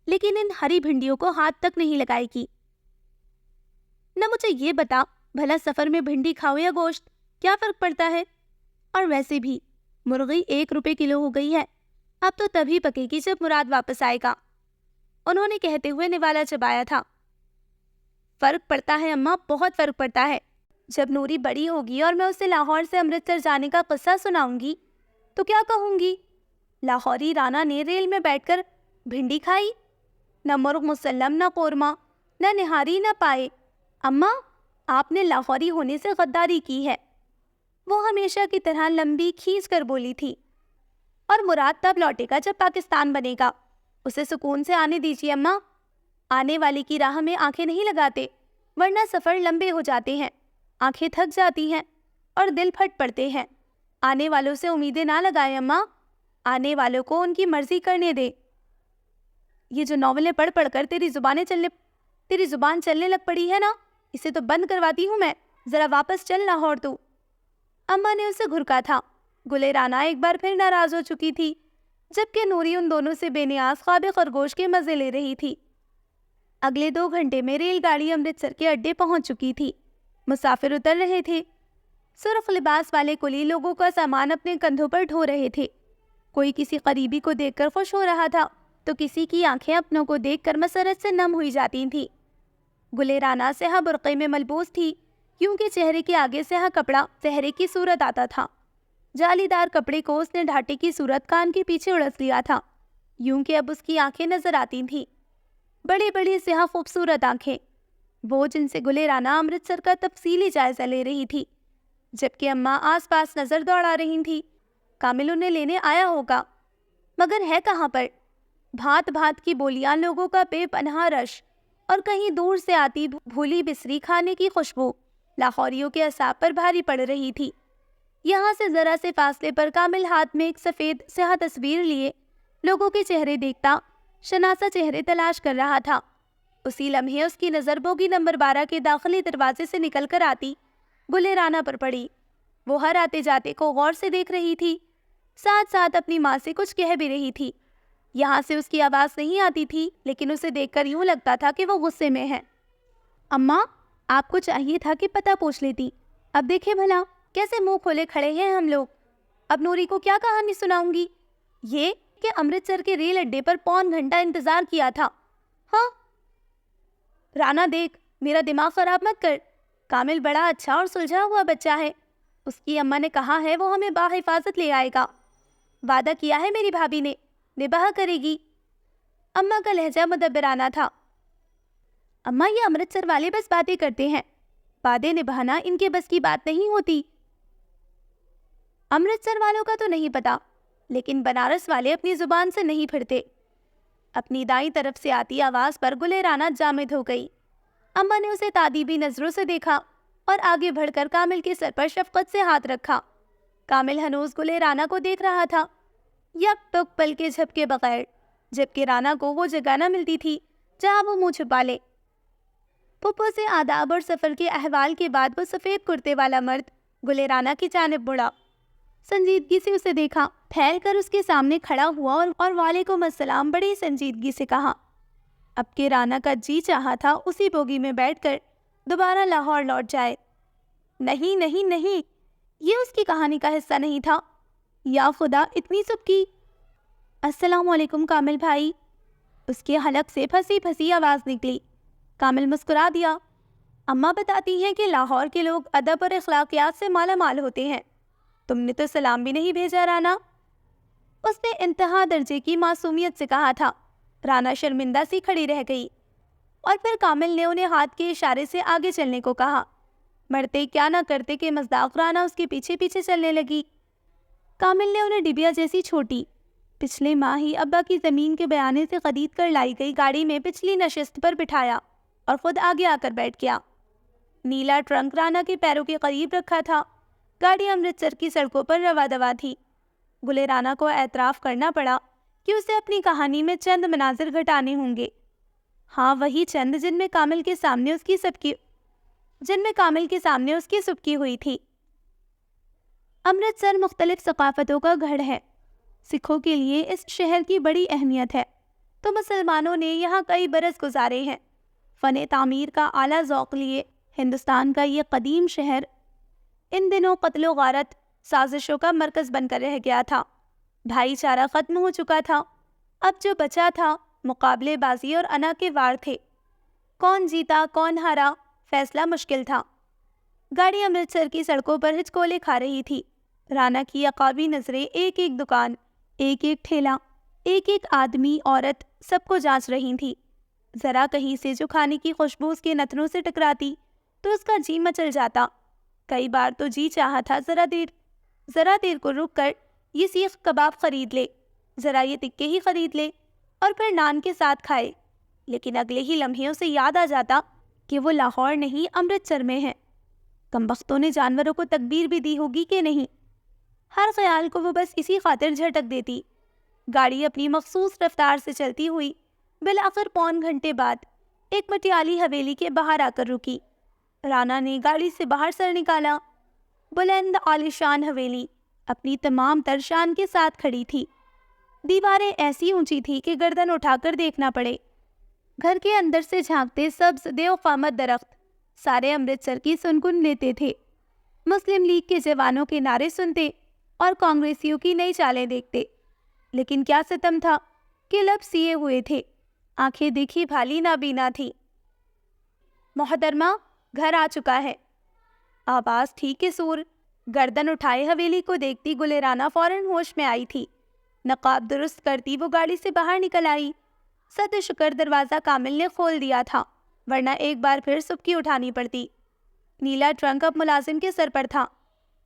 لیکن ان ہری بھنڈیوں کو ہاتھ تک نہیں لگائے گی۔ نہ مجھے یہ بتا، بھلا سفر میں بھنڈی کھاؤ یا گوشت، کیا فرق پڑتا ہے؟ اور ویسے بھی مرغی 1 روپے کلو ہو گئی ہے، اب تو تبھی پکے گی جب مراد واپس آئے گا، انہوں نے کہتے ہوئے نوالا چبایا تھا۔ فرق پڑتا ہے اماں، بہت فرق پڑتا ہے۔ جب نوری بڑی ہوگی اور میں اسے لاہور سے امرتسر جانے کا قصہ سناؤں گی تو کیا کہوں گی؟ لاہوری رانا نے ریل میں بیٹھ کر بھنڈی کھائی، نہ مرغ مسلم، نہ قورمہ، نہ نہاری، نہ پائے۔ اماں، آپ نے لاہوری ہونے سے غداری کی ہے، وہ ہمیشہ کی طرح لمبی کھینچ کر بولی تھی۔ اور مراد تب لوٹے گا جب پاکستان بنے گا، اسے سکون سے آنے دیجیے اماں۔ آنے والے کی راہ میں آنکھیں نہیں لگاتے ورنہ سفر لمبے ہو جاتے ہیں، آنکھیں تھک جاتی ہیں اور دل پھٹ پڑتے ہیں۔ آنے والوں سے امیدیں نہ لگائیں اماں، آنے والوں کو ان کی مرضی کرنے دے۔ یہ جو ناولیں پڑھ پڑھ کر تیری زبان چلنے لگ پڑی ہے نا، اسے تو بند کرواتی ہوں میں، ذرا واپس چل لاہور تو۔ اماں نے اسے گھرکا تھا۔ گل رانا ایک بار پھر ناراض ہو چکی تھی، جبکہ نوری ان دونوں سے بے نیاز خواب خرگوش کے مزے لے رہی تھی۔ اگلے 2 گھنٹے میں ریل گاڑی امرتسر کے اڈے پہنچ چکی تھی۔ مسافر اتر رہے تھے۔ سرخ لباس والے کلی لوگوں کا سامان اپنے کندھوں پر ڈھو رہے تھے۔ کوئی کسی قریبی کو دیکھ کر خوش ہو رہا تھا تو کسی کی آنکھیں اپنوں کو دیکھ کر مسرت سے نم ہوئی جاتی تھیں۔ گل رانا سیاہ برقعے میں ملبوس تھی، کیونکہ چہرے کے آگے سیاہ کپڑا چہرے کی صورت آتا تھا۔ جالی دار کپڑے کو اس نے ڈھاٹے کی صورت کان کے پیچھے اڑس لیا تھا، یوں کہ اب اس کی آنکھیں نظر آتی تھیں، بڑی بڑی سیاہ خوبصورت آنکھیں، وہ جن سے گل رانا امرتسر کا تفصیلی جائزہ لے رہی تھی، جبکہ اماں آس پاس نظر دوڑا رہی تھی۔ کامل انہیں لینے آیا ہوگا، مگر ہے کہاں پر؟ بھانت بھانت کی بولیاں، لوگوں کا بے پناہ رش اور کہیں دور سے آتی بھولی بسری کھانے کی خوشبو لاہوریوں کے اعصاب پر بھاری پڑ رہی تھی۔ یہاں سے ذرا سے فاصلے پر کامل ہاتھ میں ایک سفید سیاہ تصویر لیے لوگوں کے چہرے دیکھتا، شناسا چہرے تلاش کر رہا تھا۔ اسی لمحے اس کی نظر بوگی نمبر 12 کے داخلی دروازے سے نکل کر آتی گل رانا پر پڑی۔ وہ ہر آتے جاتے کو غور سے دیکھ رہی تھی، ساتھ ساتھ اپنی ماں سے کچھ کہہ بھی رہی تھی۔ یہاں سے اس کی آواز نہیں آتی تھی، لیکن اسے دیکھ کر یوں لگتا تھا کہ وہ غصے میں ہے۔ اماں، آپ کو چاہیے تھا کہ پتہ پوچھ لیتی، اب دیکھیں بھلا کیسے منہ کھولے کھڑے ہیں ہم لوگ۔ اب نوری کو کیا کہانی سناؤں گی؟ یہ کہ امرتسر کے ریل اڈے پر 1.25 گھنٹہ انتظار کیا تھا۔ ہاں رانا دیکھ، میرا دماغ خراب مت کر، کامل بڑا اچھا اور سلجھا ہوا بچہ ہے، اس کی اماں نے کہا ہے وہ ہمیں باحفاظت لے آئے گا، وعدہ کیا ہے میری بھابھی نے، نباہ کرے گی۔ اماں کا لہجہ مدبرانہ تھا۔ اماں، یہ امرتسر والے بس باتیں کرتے ہیں، وعدے نبھانا ان کے بس کی بات نہیں ہوتی۔ امرتسر والوں کا تو نہیں پتا، لیکن بنارس والے اپنی زبان سے نہیں پھرتے۔ اپنی دائیں طرف سے آتی آواز پر گل رانا جامد ہو گئی۔ اماں نے اسے تادیبی نظروں سے دیکھا اور آگے بڑھ کر کامل کے سر پر شفقت سے ہاتھ رکھا۔ کامل ہنوز گل رانا کو دیکھ رہا تھا، یک ٹک پل کے جھپکے بغیر، جبکہ رانا کو وہ جگہ نہ ملتی تھی جہاں وہ منہ چھپا لے۔ پھپھو سے آداب اور سفر کے احوال کے بعد وہ سفید کرتے والا مرد گل رانا کی جانب بڑھا، سنجیدگی سے اسے دیکھا، پھیل کر اس کے سامنے کھڑا ہوا اور وعلیکم السلام بڑی سنجیدگی سے کہا۔ اب کے رانا کا جی چاہا تھا اسی بوگی میں بیٹھ کر دوبارہ لاہور لوٹ جائے۔ نہیں نہیں نہیں، یہ اس کی کہانی کا حصہ نہیں تھا۔ یا خدا، اتنی سبکی! السلام علیکم کامل بھائی، اس کے حلق سے پھنسی پھنسی آواز نکلی۔ کامل مسکرا دیا۔ اماں بتاتی ہیں کہ لاہور کے لوگ ادب اور اخلاقیات سے مالا مال ہوتے ہیں، تم نے تو سلام بھی نہیں بھیجا رانا، اس نے انتہا درجے کی معصومیت سے کہا تھا۔ رانا شرمندہ سی کھڑی رہ گئی، اور پھر کامل نے انہیں ہاتھ کے اشارے سے آگے چلنے کو کہا۔ مرتے کیا نہ کرتے کہ مصداق رانا اس کے پیچھے پیچھے چلنے لگی۔ کامل نے انہیں ڈبیا جیسی چھوٹی، پچھلے ماہ ہی ابا کی زمین کے بیانے سے خرید کر لائی گئی گاڑی میں پچھلی نشست پر بٹھایا اور خود آگے آ کر بیٹھ گیا۔ نیلا ٹرنک رانا کے پیروں کے قریب رکھا تھا۔ گاڑی امرتسر کی سڑکوں پر روا دوا تھی۔ گل رانا کو اعتراف کرنا پڑا کہ اسے اپنی کہانی میں چند مناظر گھٹانے ہوں گے۔ ہاں، وہی چند جن میں کامل کے سامنے اس کی سبکی ہوئی تھی۔ امرتسر مختلف ثقافتوں کا گھر ہے۔ سکھوں کے لیے اس شہر کی بڑی اہمیت ہے، تو مسلمانوں نے یہاں کئی برس گزارے ہیں۔ فن تعمیر کا اعلیٰ ذوق لیے ہندوستان کا یہ قدیم شہر ان دنوں قتل و غارت سازشوں کا مرکز بن کر رہ گیا تھا۔ بھائی چارہ ختم ہو چکا تھا، اب جو بچا تھا مقابلے بازی اور انا کے وار تھے۔ کون جیتا کون ہارا فیصلہ مشکل تھا۔ گاڑی امرتسر کی سڑکوں پر ہچکولے کھا رہی تھی۔ رانا کی عقابی نظریں ایک ایک دکان، ایک ایک ٹھیلا، ایک ایک آدمی عورت سب کو جانچ رہی تھی۔ ذرا کہیں سے جو کھانے کی خوشبو اس کے نتنوں سے ٹکراتی تو اس کا جی مچل جاتا۔ کئی بار تو جی چاہا تھا ذرا دیر کو رک کر یہ سیخ کباب خرید لے، ذرا یہ تکے ہی خرید لے اور پھر نان کے ساتھ کھائے۔ لیکن اگلے ہی لمحے اسے یاد آ جاتا کہ وہ لاہور نہیں امرتسر میں ہے۔ کمبختوں نے جانوروں کو تکبیر بھی دی ہوگی کہ نہیں۔ ہر خیال کو وہ بس اسی خاطر جھٹک دیتی۔ گاڑی اپنی مخصوص رفتار سے چلتی ہوئی بالآخر پون گھنٹے بعد ایک مٹیالی حویلی کے باہر آ کر رکی۔ رانا نے گاڑی سے باہر سر نکالا۔ بلند عالیشان حویلی اپنی تمام تر شان کے ساتھ کھڑی تھی۔ دیواریں ایسی اونچی تھی کہ گردن اٹھا کر دیکھنا پڑے۔ گھر کے اندر سے جھانکتے سبز دیو قامت درخت سارے امرتسر کی سنکن لیتے تھے۔ مسلم لیگ کے جوانوں کے نعرے سنتے اور کانگریسیوں کی نئی چالیں دیکھتے۔ لیکن کیا ستم تھا کہ لب سیے ہوئے تھے، آنکھیں دیکھی بھالی نابینا تھی۔ محترمہ، گھر آ چکا ہے۔ آواز تھی کہ سور۔ گردن اٹھائے حویلی کو دیکھتی گلرانا فوراً ہوش میں آئی تھی۔ نقاب درست کرتی وہ گاڑی سے باہر نکل آئی۔ ست شکر دروازہ کامل نے کھول دیا تھا، ورنہ ایک بار پھر سبکی اٹھانی پڑتی۔ نیلا ٹرنک اب ملازم کے سر پر تھا۔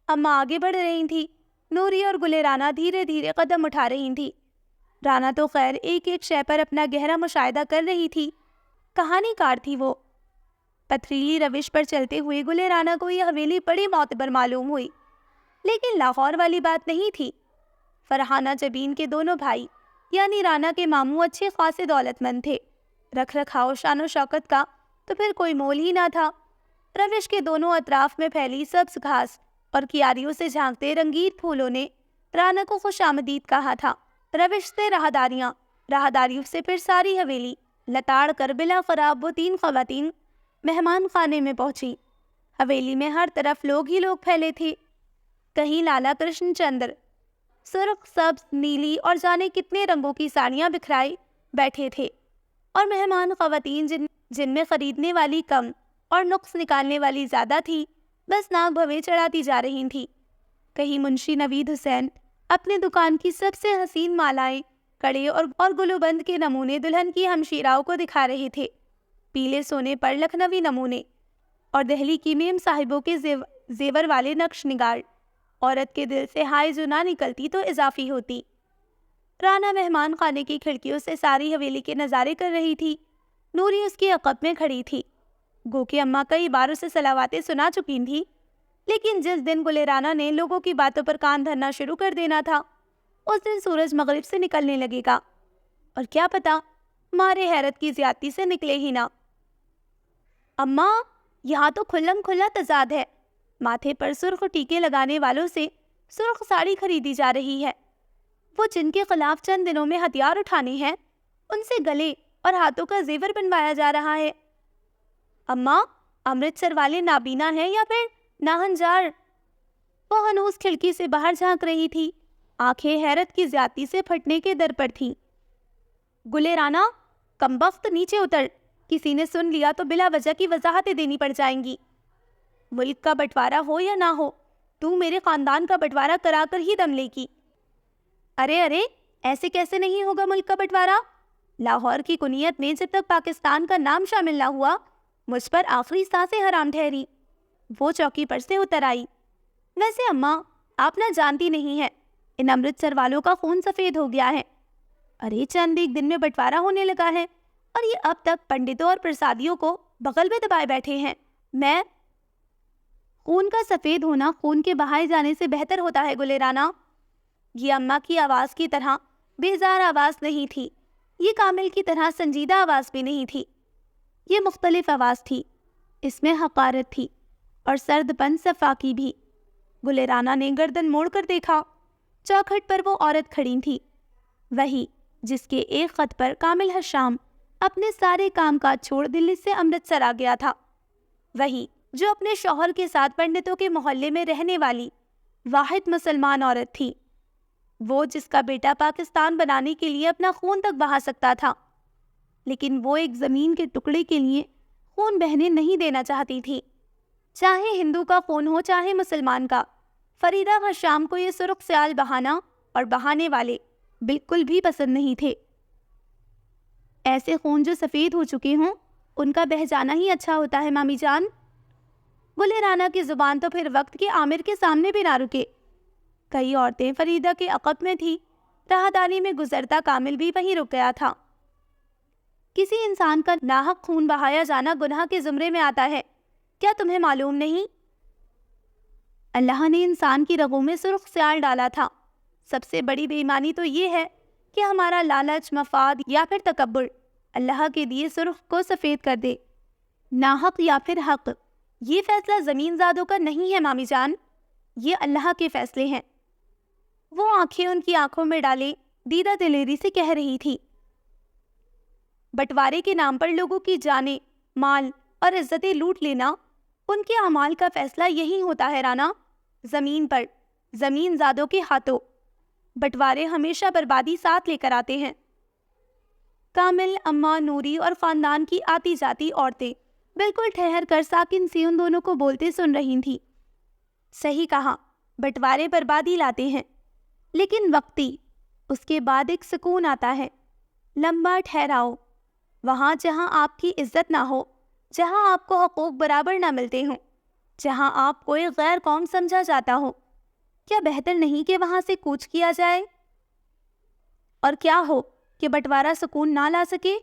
اماں آگے بڑھ رہی تھی، نوری اور گلرانا دھیرے دھیرے قدم اٹھا رہی تھی۔ رانا تو خیر ایک ایک شے پر اپنا گہرا مشاہدہ کر رہی تھی۔ کہانی کار تھی وہ۔ پتھریلی روش پر چلتے ہوئے گلرانا کو یہ حویلی بڑی معتبر معلوم ہوئی، لیکن لاہور والی بات نہیں تھی۔ فرحانہ جبین کے دونوں بھائی یعنی رانا کے ماموں اچھے خاصے دولت مند تھے۔ رکھ رکھاؤ شان و شوکت کا تو پھر کوئی مول ہی نہ تھا۔ روش کے دونوں اطراف میں پھیلی سبز گھاس اور کیاریوں سے جھانکتے رنگین پھولوں نے رانا کو خوش آمدید کہا تھا۔ روش سے راہداریاں، راہداریوں سے پھر ساری حویلی لتاڑ کر بلا خراب وہ 3 خواتین مہمان خانے میں پہنچی۔ حویلی میں ہر طرف لوگ ہی لوگ پھیلے تھے۔ کہیں لالا کرشن چندر سرخ، سبز، نیلی اور جانے کتنے رنگوں کی ساڑیاں بکھرائے بیٹھے تھے، اور مہمان خواتین جن میں خریدنے والی کم اور نقص نکالنے والی زیادہ تھی، بس ناک بھویں چڑھاتی جا رہی تھیں۔ کہیں منشی نوید حسین اپنے دکان کی سب سے حسین مالائیں، کڑے اور گلوبند کے نمونے دلہن کی ہمشیراؤں کو دکھا رہے تھے۔ پیلے سونے پر لکھنوی نمونے اور دہلی کی میم صاحبوں کے زیور والے نقش نگار۔ عورت کے دل سے ہائے جو نہ نکلتی تو اضافی ہوتی۔ رانا مہمان خانے کی کھڑکیوں سے ساری حویلی کے نظارے کر رہی تھی۔ نوری اس کے عقب میں کھڑی تھی۔ گو کہ اماں کئی بار اسے صلواتیں سنا چکی تھی، لیکن جس دن گلرانا نے لوگوں کی باتوں پر کان دھرنا شروع کر دینا تھا، اس دن سورج مغرب سے نکلنے لگے گا، اور کیا پتا مارے حیرت کی زیادتی سے نکلے ہی نہ۔ اماں، یہاں تو کھلم کھلا تضاد ہے۔ ماتھے پر سرخ ٹیکے لگانے والوں سے سرخ ساڑی خریدی جا رہی ہے۔ وہ جن کے خلاف چند دنوں میں ہتھیار اٹھانے ہیں، ان سے گلے اور ہاتھوں کا زیور بنوایا جا رہا ہے۔ اماں، امرتسر والے نابینا ہیں یا پھر ناہنجار؟ وہ ہنوز کھڑکی سے باہر جھانک رہی تھی، آنکھیں حیرت کی زیادتی سے پھٹنے کے در پر تھیں۔ گلرانا، کمبخت نیچے اتر، کسی نے سن لیا تو بلا وجہ کی وضاحتیں دینی پڑ جائیں گی۔ ملک کا بٹوارا ہو یا نہ ہو، تو میرے خاندان کا بٹوارا کرا کر ہی دم لے گی۔ ارے ایسے کیسے نہیں ہوگا ملک کا بٹوارا؟ لاہور کی کنیت میں جب تک پاکستان کا نام شامل نہ ہوا، مجھ پر آخری سانسیں حرام ٹھہری۔ وہ چوکی پر سے اتر آئی۔ ویسے اماں، آپ نہ جانتی نہیں ہیں، ان امرتسر والوں کا خون سفید ہو گیا ہے۔ ارے چند ایک دن میں بٹوارا ہونے لگا ہے، اور یہ اب تک پنڈتوں اور پرسادیوں کو بغل میں دبائے بیٹھے ہیں۔ خون کا سفید ہونا خون کے بہائے جانے سے بہتر ہوتا ہے گلرانا۔ یہ اماں کی آواز کی طرح بیزار آواز نہیں تھی، یہ کامل کی طرح سنجیدہ آواز بھی نہیں تھی۔ یہ مختلف آواز تھی، اس میں حقارت تھی اور سرد پن صفاقی بھی۔ گلرانا نے گردن موڑ کر دیکھا۔ چوکھٹ پر وہ عورت کھڑی تھی، وہی جس کے ایک خط پر کامل حشام اپنے سارے کام کاج چھوڑ دلی سے امرتسر آ گیا تھا، وہی جو اپنے شوہر کے ساتھ پنڈتوں کے محلے میں رہنے والی واحد مسلمان عورت تھی، وہ جس کا بیٹا پاکستان بنانے کے لیے اپنا خون تک بہا سکتا تھا، لیکن وہ ایک زمین کے ٹکڑے کے لیے خون بہنے نہیں دینا چاہتی تھی، چاہے ہندو کا خون ہو چاہے مسلمان کا۔ فریدہ حشام کو یہ سرخ سیال بہانا اور بہانے والے بالکل بھی پسند نہیں تھے۔ ایسے خون جو سفید ہو چکے ہوں، ان کا بہہ جانا ہی اچھا ہوتا ہے مامی جان۔ گلرانا کی زبان تو پھر وقت کے عامر کے سامنے بھی نہ رکے۔ کئی عورتیں فریدہ کے عقب میں تھی، راہداری میں گزرتا کامل بھی وہیں رک گیا تھا۔ کسی انسان کا ناحق خون بہایا جانا گناہ کے زمرے میں آتا ہے، کیا تمہیں معلوم نہیں؟ اللہ نے انسان کی رگوں میں سرخ سیال ڈالا تھا۔ سب سے بڑی بے ایمانی تو یہ ہے کہ ہمارا لالچ، مفاد یا پھر تکبر اللہ کے دیے سرخ کو سفید کر دے۔ ناحق یا پھر حق، یہ فیصلہ زمین زادوں کا نہیں ہے مامی جان، یہ اللہ کے فیصلے ہیں۔ وہ آنکھیں ان کی آنکھوں میں ڈالے دیدہ دلیری سے کہہ رہی تھی، بٹوارے کے نام پر لوگوں کی جانیں، مال اور عزتیں لوٹ لینا، ان کے اعمال کا فیصلہ یہی ہوتا ہے رانا، زمین پر، زمین زادوں کے ہاتھوں۔ بٹوارے ہمیشہ بربادی ساتھ لے کر آتے ہیں۔ کامل، اماں، نوری اور خاندان کی آتی جاتی عورتیں بالکل ٹھہر کر ساکن سی ان دونوں کو بولتے سن رہی تھیں۔ صحیح کہا، بٹوارے بربادی لاتے ہیں، لیکن وقتی، اس کے بعد ایک سکون آتا ہے، لمبا ٹھہراؤ، وہاں جہاں آپ کی عزت نہ ہو، جہاں آپ کو حقوق برابر نہ ملتے ہوں، جہاں آپ کو ایک غیر قوم سمجھا جاتا ہو، کیا بہتر نہیں کہ وہاں سے کوچ کیا جائے؟ اور کیا ہو کہ بٹوارہ سکون نہ لا سکے،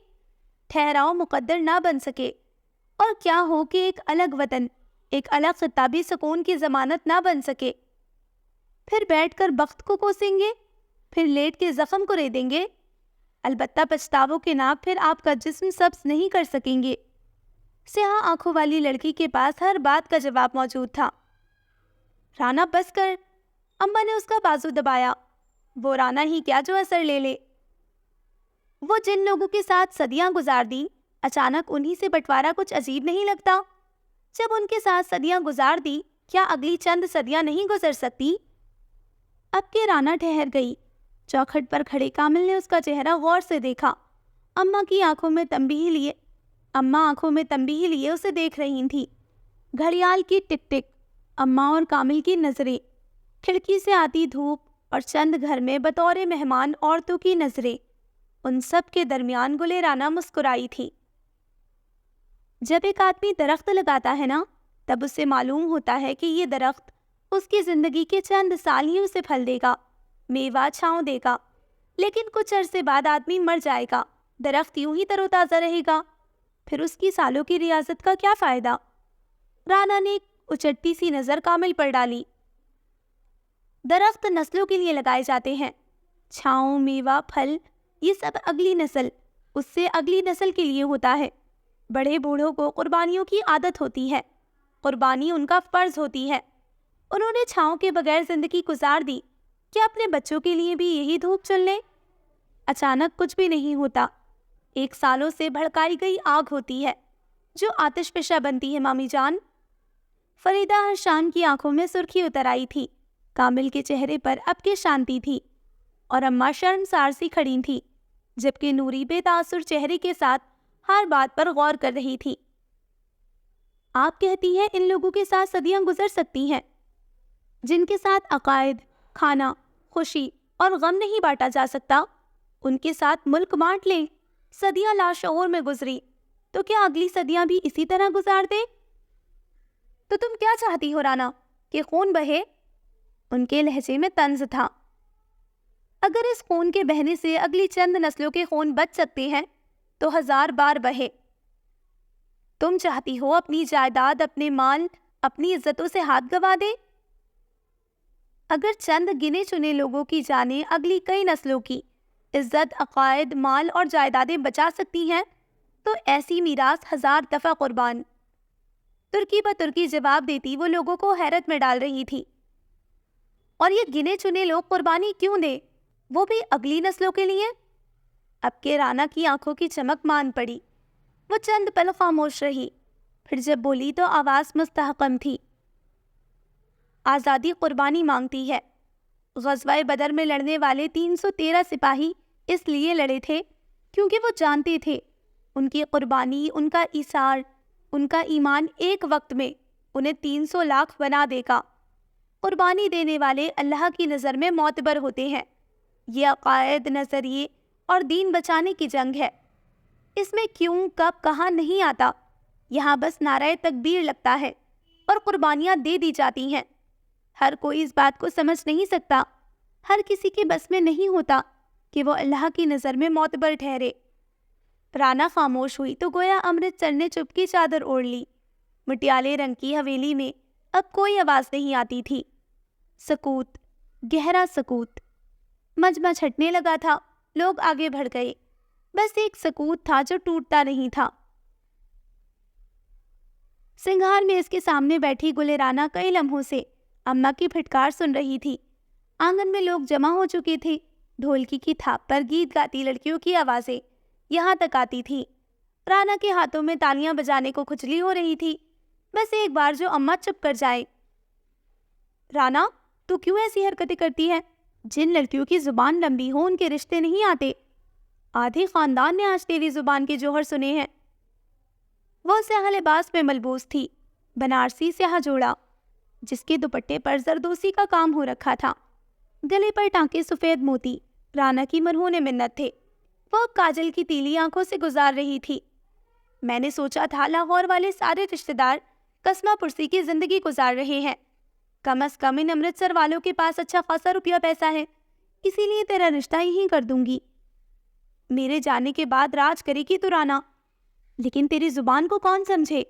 ٹھہراؤ مقدر نہ بن سکے، اور کیا ہو کہ ایک الگ وطن، ایک الگ خطہ بھی سکون کی ضمانت نہ بن سکے؟ پھر بیٹھ کر بخت کو کوسیں گے، پھر لیٹ کے زخم کو ریدیں گے، البتہ پچھتاووں کے نام پھر آپ کا جسم سبز نہیں کر سکیں گے۔ سیاہ آنکھوں والی لڑکی کے پاس ہر بات کا جواب موجود تھا۔ رانا بس کر، اماں نے اس کا بازو دبایا، وہ رانا ہی کیا جو اثر لے لے۔ وہ جن لوگوں کے ساتھ صدیاں گزار دیں، اچانک انہی سے بٹوارہ کچھ عجیب نہیں لگتا؟ جب ان کے ساتھ صدیاں گزار دی، کیا اگلی چند صدیاں نہیں گزر سکتی؟ اب کہ رانا ٹھہر گئی، چوکھٹ پر کھڑے کامل نے اس کا چہرہ غور سے دیکھا۔ اماں آنکھوں میں تنبیہ لیے اسے دیکھ رہی تھی۔ گھڑیال کی ٹک ٹک، اماں اور کامل کی نظریں، کھڑکی سے آتی دھوپ اور چند گھر میں بطور مہمان عورتوں کی نظریں، ان سب کے درمیان گلے رانا مسکرائی تھی۔ جب ایک آدمی درخت لگاتا ہے نا، تب اسے معلوم ہوتا ہے کہ یہ درخت اس کی زندگی کے چند سال ہی اسے پھل دے گا، میوہ چھاؤں دے گا، لیکن کچھ عرصے بعد آدمی مر جائے گا، درخت یوں ہی تر و تازہ رہے گا، پھر اس کی سالوں کی ریاضت کا کیا فائدہ؟ رانا نے ایک اچٹتی سی نظر کامل پر ڈالی۔ درخت نسلوں کے لیے لگائے جاتے ہیں، چھاؤں، میوہ، پھل، یہ سب اگلی نسل، اس سے اگلی نسل کے لیے ہوتا ہے۔ بڑے بوڑھوں کو قربانیوں کی عادت ہوتی ہے، قربانی ان کا فرض ہوتی ہے۔ انہوں نے چھاؤں کے بغیر زندگی گزار دی، کیا اپنے بچوں کے لیے بھی یہی دھوپ چن لیں؟ اچانک کچھ بھی نہیں ہوتا، ایک سالوں سے بھڑکائی گئی آگ ہوتی ہے جو آتش فشاں بنتی ہے مامی جان۔ فریدہ ہرشان کی آنکھوں میں سرخی اتر آئی تھی، کامل کے چہرے پر اب کے شانتی تھی، اور اماں شرمسار سی کھڑی تھی، جبکہ نوری بے تاثر چہرے کے ساتھ ہر بات پر غور کر رہی تھی۔ آپ کہتی ہیں ان لوگوں کے ساتھ صدیاں گزر سکتی ہیں، جن کے ساتھ عقائد، کھانا، خوشی اور غم نہیں بانٹا جا سکتا، ان کے ساتھ ملک بانٹ لیں۔ صدیاں لاشعور میں گزری تو کیا اگلی صدیاں بھی اسی طرح گزار دیں؟ تو تم کیا چاہتی ہو رانا، کہ خون بہے؟ ان کے لہجے میں طنز تھا۔ اگر اس خون کے بہنے سے اگلی چند نسلوں کے خون بچ سکتے ہیں تو 1000 بار بہے۔ تم چاہتی ہو اپنی جائیداد، اپنے مال، اپنی عزتوں سے ہاتھ گوا دے؟ اگر چند گنے چنے لوگوں کی جانیں اگلی کئی نسلوں کی عزت، عقائد، مال اور جائیدادیں بچا سکتی ہیں تو ایسی میراث 1000 دفعہ قربان۔ ترکی بترکی جواب دیتی وہ لوگوں کو حیرت میں ڈال رہی تھی۔ اور یہ گنے چنے لوگ قربانی کیوں دے، وہ بھی اگلی نسلوں کے لیے؟ اب کے رانا کی آنکھوں کی چمک مان پڑی، وہ چند پل خاموش رہی، پھر جب بولی تو آواز مستحکم تھی۔ آزادی قربانی مانگتی ہے۔ غزوہ بدر میں لڑنے والے 313 سپاہی اس لیے لڑے تھے کیونکہ وہ جانتے تھے ان کی قربانی، ان کا ایثار، ان کا ایمان ایک وقت میں انہیں 300 لاکھ بنا دے گا۔ قربانی دینے والے اللہ کی نظر میں معتبر ہوتے ہیں۔ یہ عقائد، نظریے اور دین بچانے کی جنگ ہے۔ اس میں کیوں، کب، کہاں نہیں آتا، یہاں بس نعرہ تکبیر لگتا ہے اور قربانیاں دے دی جاتی ہیں۔ ہر کوئی اس بات کو سمجھ نہیں سکتا، ہر کسی کے بس میں نہیں ہوتا کہ وہ اللہ کی نظر میں معتبر ٹھہرے۔ رانا خاموش ہوئی تو گویا امرتسر نے چپ کی چادر اوڑھ لی۔ مٹیالے رنگ کی حویلی میں اب کوئی آواز نہیں آتی تھی۔ سکوت، گہرا سکوت۔ مجمع چھٹنے لگا تھا، لوگ آگے بڑھ گئے۔ بس ایک سکوت تھا جو ٹوٹتا نہیں تھا۔ سنگھار میں اس کے سامنے بیٹھی گل رانا کئی لمحوں سے اماں کی پھٹکار سن رہی تھی۔ آنگن میں لوگ جمع ہو چکے تھے۔ ڈھولکی کی تھاپ پر گیت گاتی لڑکیوں کی آوازیں یہاں تک آتی تھی۔ رانا کے ہاتھوں میں تالیاں بجانے کو کھجلی ہو رہی تھی، بس ایک بار جو اماں چپ کر جائے۔ رانا، تو کیوں ایسی حرکتیں کرتی ہے؟ جن لڑکیوں کی زبان لمبی ہو ان کے رشتے نہیں آتے۔ آدھے خاندان نے آج تیری زبان کے جوہر سنے ہیں۔ وہ سیاہ لباس میں ملبوس تھی، بنارسی سیاہ جوڑا، جس کے دوپٹے پر زردوسی کا کام ہو رکھا تھا۔ گلے پر ٹانکے سفید موتی رانا کی مرہون منت تھے۔ وہ اب کاجل کی تیلی آنکھوں سے گزار رہی تھی۔ میں نے سوچا تھا لاہور والے سارے رشتہ دار قسمہ پرسی کی زندگی گزار رہے ہیں، کم از کم ان امرتسر والوں کے پاس اچھا خاصا روپیہ پیسہ ہے، اسی لیے تیرا رشتہ یہیں کر دوں گی۔ میرے جانے کے بعد راج کرے گی تو رانا، لیکن تیری زبان کو کون سمجھے؟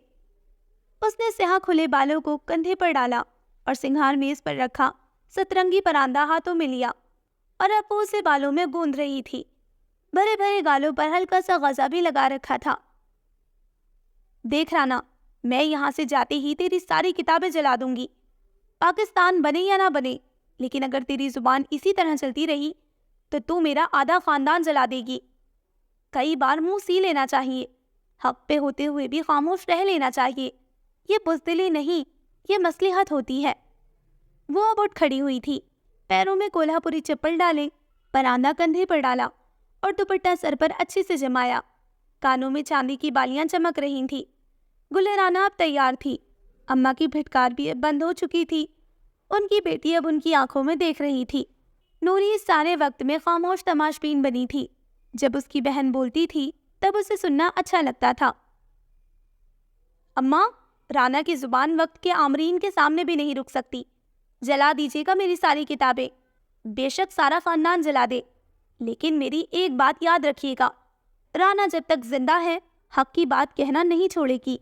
اس نے سیاہ کھلے بالوں کو کندھے پر ڈالا اور سنگھار میز پر رکھا سترنگی پراندہ ہاتھوں میں لیا، اور اب وہ اسے بالوں میں گوندھ رہی تھی۔ بھرے بھرے گالوں پر ہلکا سا غضب بھی لگا رکھا تھا۔ دیکھ رانا، میں یہاں سے جاتے ہی تیری ساری کتابیں جلا دوں گی، پاکستان بنے یا نہ بنے، لیکن اگر تیری زبان اسی طرح چلتی رہی تو میرا آدھا خاندان جلا دے گی۔ کئی بار منہ سی لینا چاہیے، حق پہ ہوتے ہوئے بھی خاموش رہ لینا چاہیے۔ یہ بزدلی نہیں، یہ مصلحت ہوتی ہے۔ وہ اب اٹھ کھڑی ہوئی تھی، پیروں میں کولہاپوری چپل ڈالے، پراندہ کندھے پر ڈالا اور دوپٹہ سر پر اچھے سے جمایا۔ کانوں میں چاندی کی بالیاں چمک رہی تھی۔ گل رانا اب تیار تھی۔ اماں کی پھٹکار بھی اب بند ہو چکی تھی۔ ان کی بیٹی اب ان کی آنکھوں میں دیکھ رہی تھی۔ نوری اس سارے وقت میں خاموش تماش بین بنی تھی۔ جب اس کی بہن بولتی تھی تب اسے سننا اچھا لگتا تھا۔ اماں، رانا کی زبان وقت کے آمرین کے سامنے بھی نہیں رک سکتی۔ جلا دیجیے گا میری ساری کتابیں، بے شک سارا خاندان جلا دے، لیکن میری ایک بات یاد رکھیے گا، رانا جب تک زندہ ہے حق کی بات کہنا نہیں چھوڑے گی۔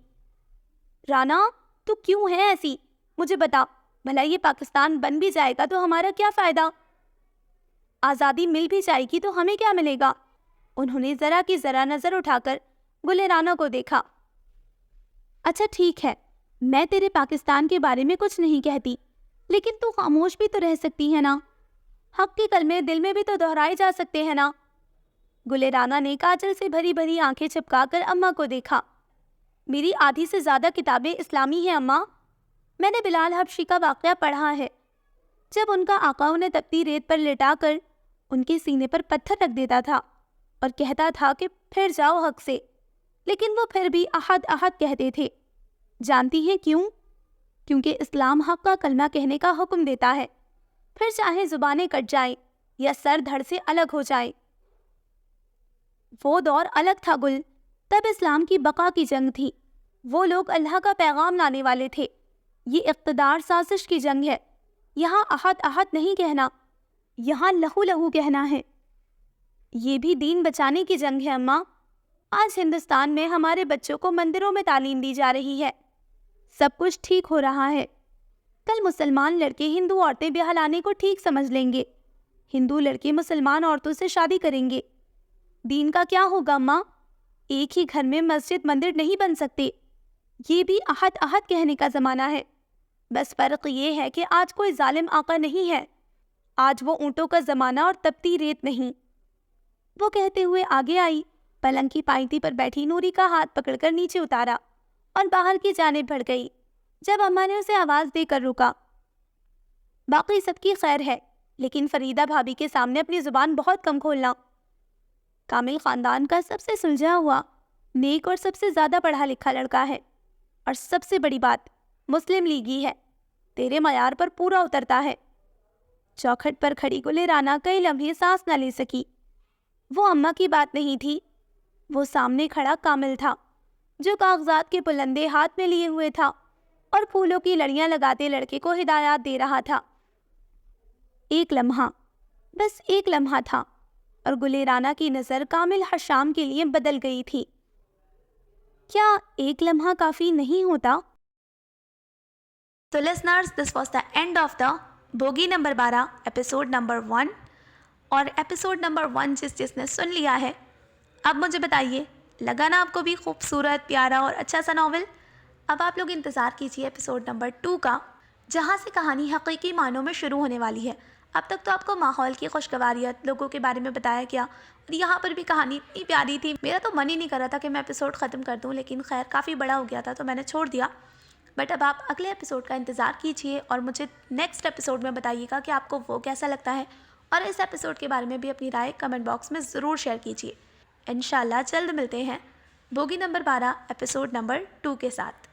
رانا، تو کیوں ہے ایسی؟ مجھے بتا، بھلا یہ پاکستان بن بھی جائے گا تو ہمارا کیا فائدہ؟ آزادی مل بھی جائے گی تو ہمیں کیا ملے گا؟ انہوں نے ذرا کی ذرا نظر اٹھا کر گل رانا کو دیکھا۔ اچھا ٹھیک ہے، میں تیرے پاکستان کے بارے میں کچھ نہیں کہتی، لیکن تو خاموش بھی تو رہ سکتی ہے نا؟ حق کے کلمے دل میں بھی تو دہرائے جا سکتے ہیں نا؟ گل رانا نے کاجل سے بھری بھری آنکھیں چپکا کر اماں کو دیکھا۔ میری آدھی سے زیادہ کتابیں اسلامی ہیں اماں۔ میں نے بلال حبشی کا واقعہ پڑھا ہے، جب ان کا آقا انہیں تپتی ریت پر لٹا کر ان کے سینے پر پتھر رکھ دیتا تھا اور کہتا تھا کہ پھر جاؤ حق سے، لیکن وہ پھر بھی احد احد کہتے تھے۔ جانتی ہیں کیوں؟ کیونکہ اسلام حق کا کلمہ کہنے کا حکم دیتا ہے، پھر چاہے زبانیں کٹ جائیں یا سر دھڑ سے الگ ہو جائیں۔ وہ دور الگ تھا گل، تب اسلام کی بقا کی جنگ تھی، وہ لوگ اللہ کا پیغام لانے والے تھے۔ یہ اقتدار سازش کی جنگ ہے، یہاں احد احد نہیں کہنا، یہاں لہو لہو کہنا ہے۔ یہ بھی دین بچانے کی جنگ ہے اماں۔ آج ہندوستان میں ہمارے بچوں کو مندروں میں تعلیم دی جا رہی ہے، سب کچھ ٹھیک ہو رہا ہے۔ کل مسلمان لڑکے ہندو عورتیں بہلانے کو ٹھیک سمجھ لیں گے، ہندو لڑکے مسلمان عورتوں سے شادی کریں گے۔ دین کا کیا ہوگا ماں؟ ایک ہی گھر میں مسجد مندر نہیں بن سکتے۔ یہ بھی احد احد کہنے کا زمانہ ہے، بس فرق یہ ہے کہ آج کوئی ظالم آقا نہیں ہے، آج وہ اونٹوں کا زمانہ اور تپتی ریت نہیں۔ وہ کہتے ہوئے آگے آئی، پلنگ کی پائنتی پر بیٹھی نوری کا ہاتھ پکڑ کر نیچے اتارا اور باہر کی جانب بڑھ گئی۔ جب اماں نے اسے آواز دے کر روکا، باقی سب کی خیر ہے، لیکن فریدہ بھابھی کے سامنے اپنی زبان بہت کم کھولنا۔ کامل خاندان کا سب سے سلجھا ہوا، نیک اور سب سے زیادہ پڑھا لکھا لڑکا ہے، اور سب سے بڑی بات مسلم لیگی ہے، تیرے معیار پر پورا اترتا ہے۔ چوکھٹ پر کھڑی گل رانا کئی لمحے سانس نہ لے سکی۔ وہ اماں کی بات نہیں تھی، وہ سامنے کھڑا کامل تھا، جو کاغذات کے پلندے ہاتھ میں لیے ہوئے تھا اور پھولوں کی لڑیاں لگاتے لڑکے کو ہدایات دے رہا تھا۔ ایک لمحہ، بس ایک لمحہ تھا، اور گلیرانہ کی نظر کامل حشام کے لیے بدل گئی تھی۔ کیا ایک لمحہ کافی نہیں ہوتا؟ تو listeners, this was the and of the bogie number 12 episode number 1۔ اور ایپیسوڈ نمبر 1 جس نے سن لیا ہے، اب مجھے بتائیے لگا نا آپ کو بھی خوبصورت، پیارا اور اچھا سا ناول؟ اب آپ لوگ انتظار کیجیے ایپیسوڈ نمبر 2 کا، جہاں سے کہانی حقیقی معنوں میں شروع ہونے والی ہے۔ اب تک تو آپ کو ماحول کی خوشگواریت، لوگوں کے بارے میں بتایا گیا، اور یہاں پر بھی کہانی اتنی پیاری تھی، میرا تو من ہی نہیں کر رہا تھا کہ میں ایپیسوڈ ختم کر دوں، لیکن خیر کافی بڑا ہو گیا تھا تو میں نے چھوڑ دیا۔ بٹ اب آپ اگلے ایپیسوڈ کا انتظار کیجیے اور مجھے نیکسٹ ایپیسوڈ میں بتائیے گا کہ آپ کو وہ کیسا لگتا ہے، اور اس ایپیسوڈ کے بارے میں بھی اپنی رائے کمنٹ باکس میں ضرور شیئر کیجیے۔ انشاءاللہ جلد ملتے ہیں بوگی نمبر 12 ایپیسوڈ نمبر 2 کے ساتھ۔